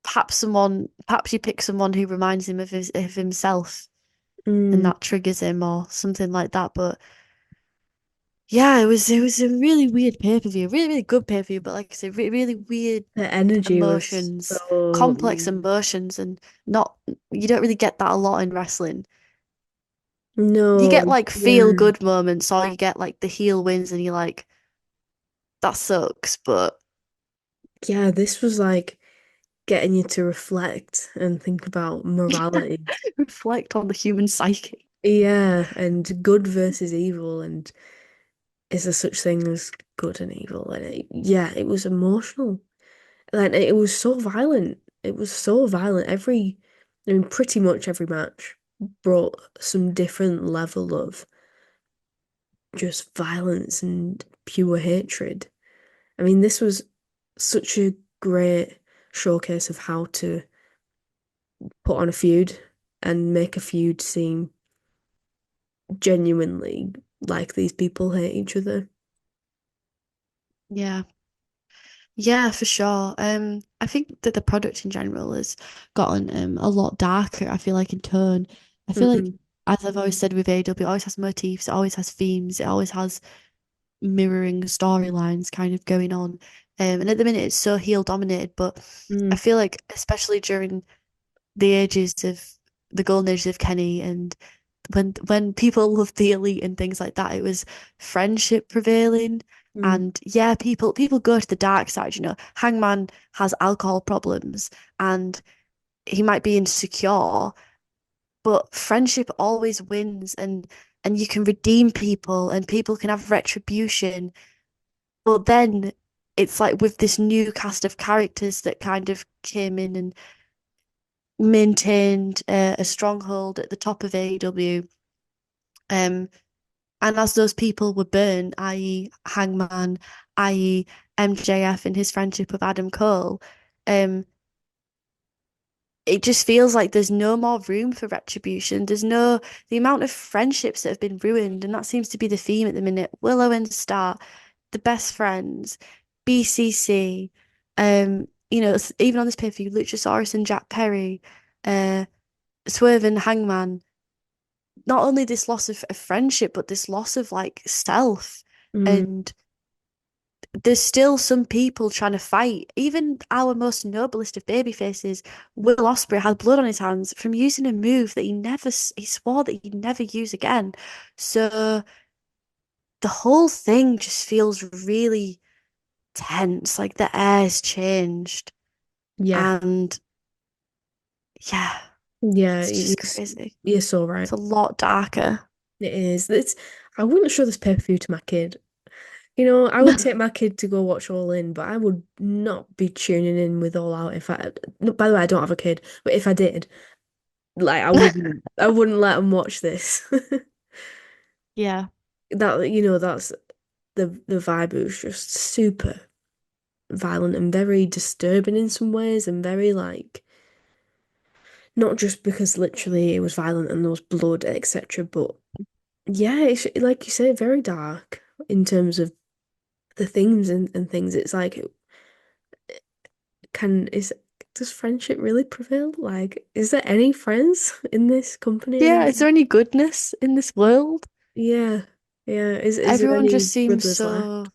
D: perhaps you pick someone who reminds him of himself and
C: Mm,
D: that triggers him or something like that. But yeah, it was a really weird pay-per-view, really, really good pay-per-view, but like I said, really weird
C: the energy was
D: emotions,
C: so
D: complex emotions, and not you don't really get that a lot in wrestling. You
C: no,
D: get like feel
C: yeah.
D: good moments, or you get like the heel wins, and you're like, that sucks, but
C: Yeah, this was like getting you to reflect and think about morality.
D: reflect on the human psyche.
C: Yeah, and good versus evil, and is there such thing as good and evil? And yeah, it was emotional. And it was so violent. It was so violent. I mean, pretty much every match brought some different level of just violence and pure hatred. I mean, this was such a great showcase of how to put on a feud and make a feud seem genuinely like these people hate each other.
D: Yeah. Yeah, for sure. I think that the product in general has gotten a lot darker, I feel like in tone. I feel like,
C: Mm,
D: as I've always said with AEW, it always has motifs, it always has themes, it always has mirroring storylines kind of going on. And at the minute it's so heel dominated, but I
C: mm,
D: feel like especially during the ages of the golden ages of Kenny and when people loved the elite and things like that, it was friendship prevailing.
C: Mm.
D: And yeah, people go to the dark side, you know. Hangman has alcohol problems and he might be insecure, but friendship always wins and you can redeem people and people can have retribution. But then it's like with this new cast of characters that kind of came in and maintained a stronghold at the top of AEW. Um, and as those people were burned, i.e., Hangman, i.e., MJF and his friendship with Adam Cole, um, it just feels like there's no more room for retribution. The amount of friendships that have been ruined, and that seems to be the theme at the minute. Willow and Star, the best friends, BCC, even on this pay-per-view, Luchasaurus and Jack Perry, uh, Swerve and Hangman. Not only this loss of friendship, but this loss of like self.
C: Mm.
D: And there's still some people trying to fight. Even our most noblest of baby faces, Will Ospreay, had blood on his hands from using a move that he swore that he'd never use again. So the whole thing just feels really tense, like the air's changed.
C: Yeah,
D: And yeah,
C: yeah,
D: it's just crazy.
C: you're so right.
D: It's a lot darker.
C: It is. I wouldn't show this pay-per-view to my kid. You know, I would take my kid to go watch All In, but I would not be tuning in with All Out if I, no, by the way, I don't have a kid, but if I did, like I wouldn't let them watch this.
D: Yeah.
C: That's the vibe. It was just super violent and very disturbing in some ways and very like not just because literally it was violent and there was blood, etc., but yeah, it's like you say, very dark in terms of the themes and things. It's like can is does friendship really prevail? Like, is there any friends in this company
D: Yeah, is
C: anymore?
D: there any goodness in this world?
C: Yeah, yeah. Is there
D: Everyone
C: any
D: just seems
C: brothers left?
D: so,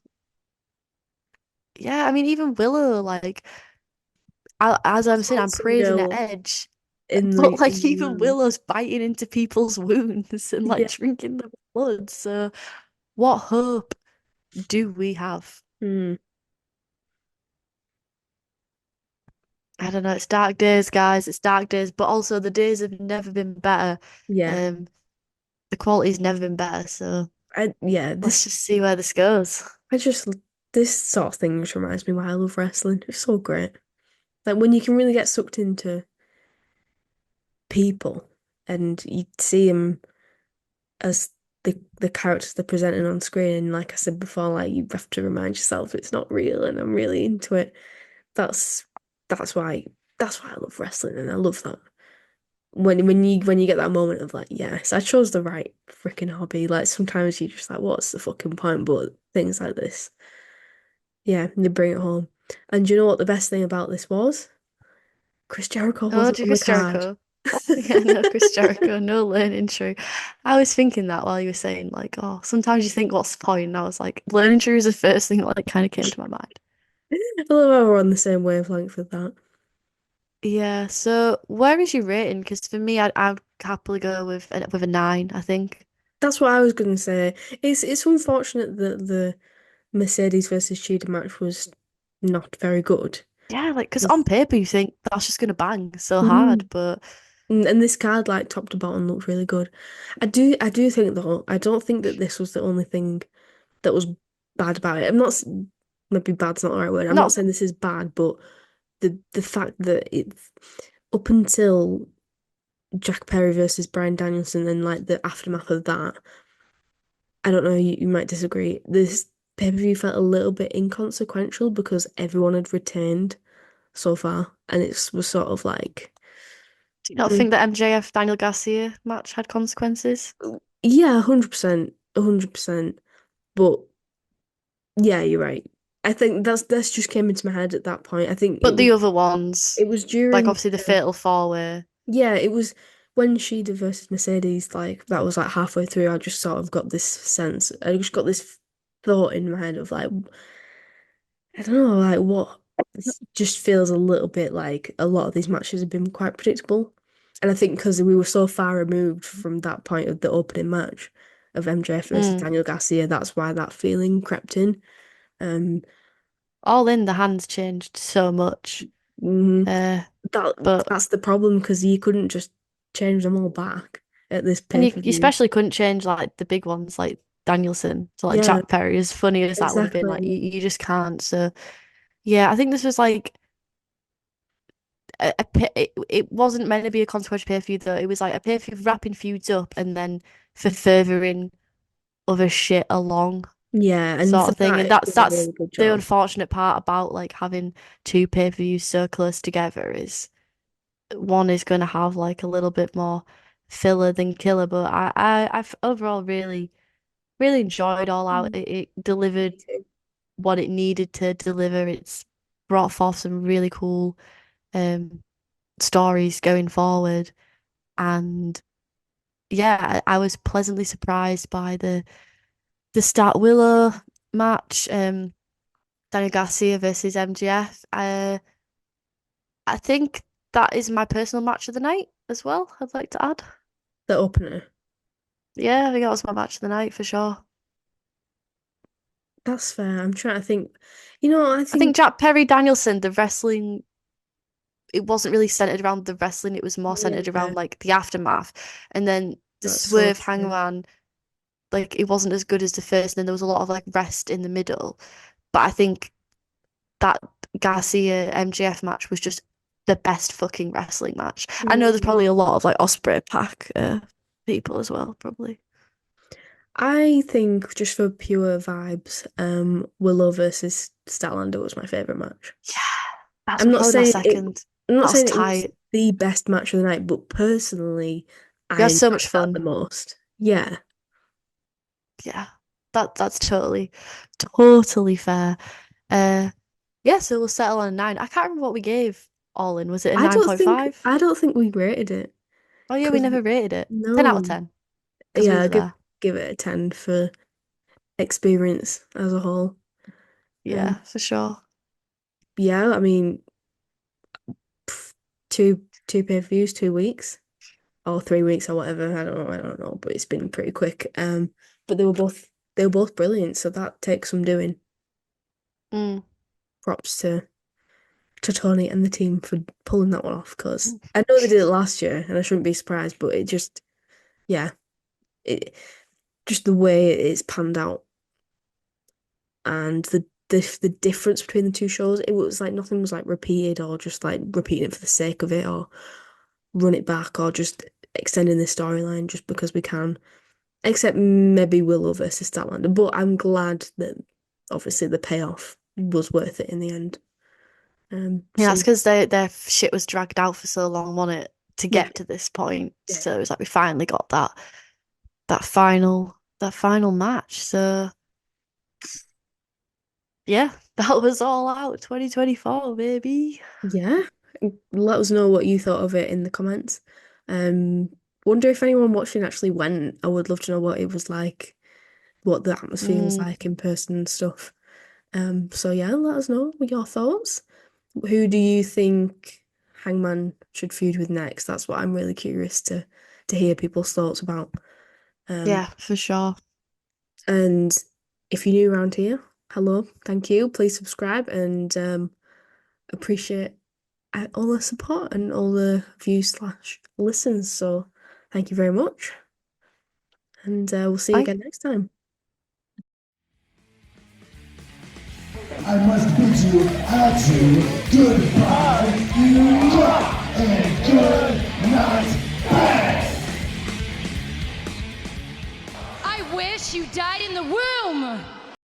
D: yeah, I mean, even Willow, like, as I'm
C: This
D: saying, I'm
C: handsome
D: praising her
C: girl
D: edge,
C: in
D: but
C: in
D: like,
C: the
D: even
C: room.
D: Willow's biting into people's wounds and like
C: Yeah.
D: drinking the blood. So, what hope do we have?
C: Hmm.
D: I don't know. It's dark days, guys. It's dark days, but also the days have never been better.
C: Yeah.
D: Um, the quality's never been better. So,
C: Yeah,
D: let's just see where this goes.
C: I just this sort of thing just reminds me why I love wrestling. It's so great. Like when you can really get sucked into people and you see them as the characters they're presenting on screen. And like I said before, like you have to remind yourself it's not real, and I'm really into it. That's that's why that's why I love wrestling, and I love that when you get that moment of like, yes, I chose the right freaking hobby. Like sometimes you just like, what's the fucking point? But things like this, yeah, they bring it home. And do you know what the best thing about this was? Chris Jericho
D: Oh,
C: wasn't
D: to
C: on the
D: Chris
C: card.
D: Jericho. Yeah, no, Chris Jericho, no learning tree. I was thinking that while you were saying, like, oh, sometimes you think, what's the point? And I was like, learning tree is the first thing that like kind of came to my mind.
C: I love how we're on the same wavelength with that.
D: Yeah, so where is your rating? Because for me, I'd happily go with a 9, I think.
C: That's what I was gonna say. It's unfortunate that the Mercedes versus Shida match was not very good.
D: Yeah, like, because on
C: It's-
D: paper you think that's just gonna bang so hard,
C: Mhm.
D: but
C: And this card, like top to bottom, looked really good. I do think though, I don't think that this was the only thing that was bad about it. Maybe bad's not the right word. I'm not
D: not
C: saying this is bad, but the fact that it's up until Jack Perry versus Bryan Danielson and like the aftermath of that, I don't know, you might disagree. This pay-per-view felt a little bit inconsequential because everyone had retained so far, and it was sort of like,
D: do you not
C: mm,
D: think the MJF Daniel Garcia match had consequences?
C: yeah, 100%, 100%. But yeah, you're right. I think that's just came into my head at that point. I think
D: But the other ones,
C: it was
D: like
C: during
D: obviously the Fatal Four Way.
C: yeah, it was when Shida versus Mercedes, like that was like halfway through. I just sort of got this sense. I just got this thought in my head of like, I don't know, like what. This just feels a little bit like a lot of these matches have been quite predictable. And I think because we were so far removed from that point of the opening match of MJF versus
D: Mm.
C: Daniel Garcia, that's why that feeling crept in. Um,
D: All in, the hands changed so much.
C: mhm.
D: But
C: That's the problem because you couldn't just change them all back at this
D: and you
C: pay-per-view.
D: especially couldn't change like the big ones like Danielson to like
C: Yeah,
D: Jack Perry, as funny as that would have been. Like
C: exactly.
D: you just can't. So yeah, I think this was like it wasn't meant to be a consequential pay-per-view though. It was like a pay-per-view wrapping feuds up and then for furthering other shit along
C: Yeah, and
D: sort
C: for
D: of thing.
C: that,
D: And
C: it
D: that's
C: did a
D: that's
C: really good
D: the
C: job.
D: unfortunate part about like having two pay-per-views so close together is one is going to have like a little bit more filler than killer. But I've overall really enjoyed All Out.
C: Mm.
D: It delivered
C: Me too.
D: what it needed to deliver. It's brought forth some really cool um stories going forward. And yeah, I was pleasantly surprised by the Start Willow match, Daniel Garcia versus MGF. I think that is my personal match of the night as well, I'd like to add.
C: The opener.
D: Yeah, I think that was my match of the night for sure.
C: That's fair. I'm trying to think. I
D: I think
C: think,
D: Jack Perry Danielson, the wrestling, it wasn't really centered around the wrestling, it was more centered
C: yeah,
D: around like the aftermath. And then the
C: that's so
D: Swerve
C: true.
D: Hangman, like it wasn't as good as the first, and then there was a lot of like rest in the middle. But I think that Garcia MJF match was just the best fucking wrestling match. I know there's
C: Mm.
D: probably a lot of like Ospreay pack people as well, probably.
C: I think just for pure vibes, Willow versus Statlander was my favorite match.
D: Yeah, that's
C: I'm not
D: probably my
C: saying it.
D: second.
C: I'm not
D: That was
C: saying it was
D: tight.
C: the best match of the night, but personally,
D: We
C: I
D: had so
C: enjoyed
D: much
C: that the
D: fun.
C: most. Yeah,
D: Yeah, that's totally fair. Uh, yeah, so we'll settle on a 9. I can't remember what we gave All In. Was it a
C: I don't think
D: 9.5?
C: I don't think we rated it
D: Oh yeah, we
C: because
D: never rated it. 10 out of
C: no,
D: 10 because we
C: yeah,
D: were there.
C: give it a 10 for experience as a whole. Um,
D: Yeah, for sure.
C: yeah, I mean, pff, two pay-per-views, 2 weeks or 3 weeks or whatever. I don't know, but it's been pretty quick. But they were both brilliant, so that takes some doing.
D: Mm.
C: Props to Tony and the team for pulling that one off because I know they did it last year and I shouldn't be surprised, but it just, yeah, it just the way it's panned out and the difference between the two shows, it was like nothing was like repeated or just like repeating it for the sake of it or run it back or just extending the storyline just because we can, except maybe Willow versus Statlander. But I'm glad that obviously the payoff was worth it in the end.
D: Yeah,
C: So
D: that's because their shit was dragged out for so long, wasn't it, to
C: yeah,
D: get to this point.
C: yeah,
D: So it was like we finally got that final match. So yeah, that was All Out 2024, baby.
C: yeah. Let us know what you thought of it in the comments. Um, wonder if anyone watching actually went. I would love to know what it was like, what the atmosphere was
D: Mm,
C: like in person and stuff. So yeah, let us know your thoughts. Who do you think Hangman should feud with next? That's what I'm really curious to hear people's thoughts about. Um,
D: yeah, for sure.
C: and if you're new around here, hello, thank you. Please subscribe and appreciate all the support and all the views slash listens. So thank you very much, and we'll see you
D: Bye.
C: again next time.
A: I must bid you adieu, goodbye, you rock, and good night, bang!
E: I wish you died in the womb!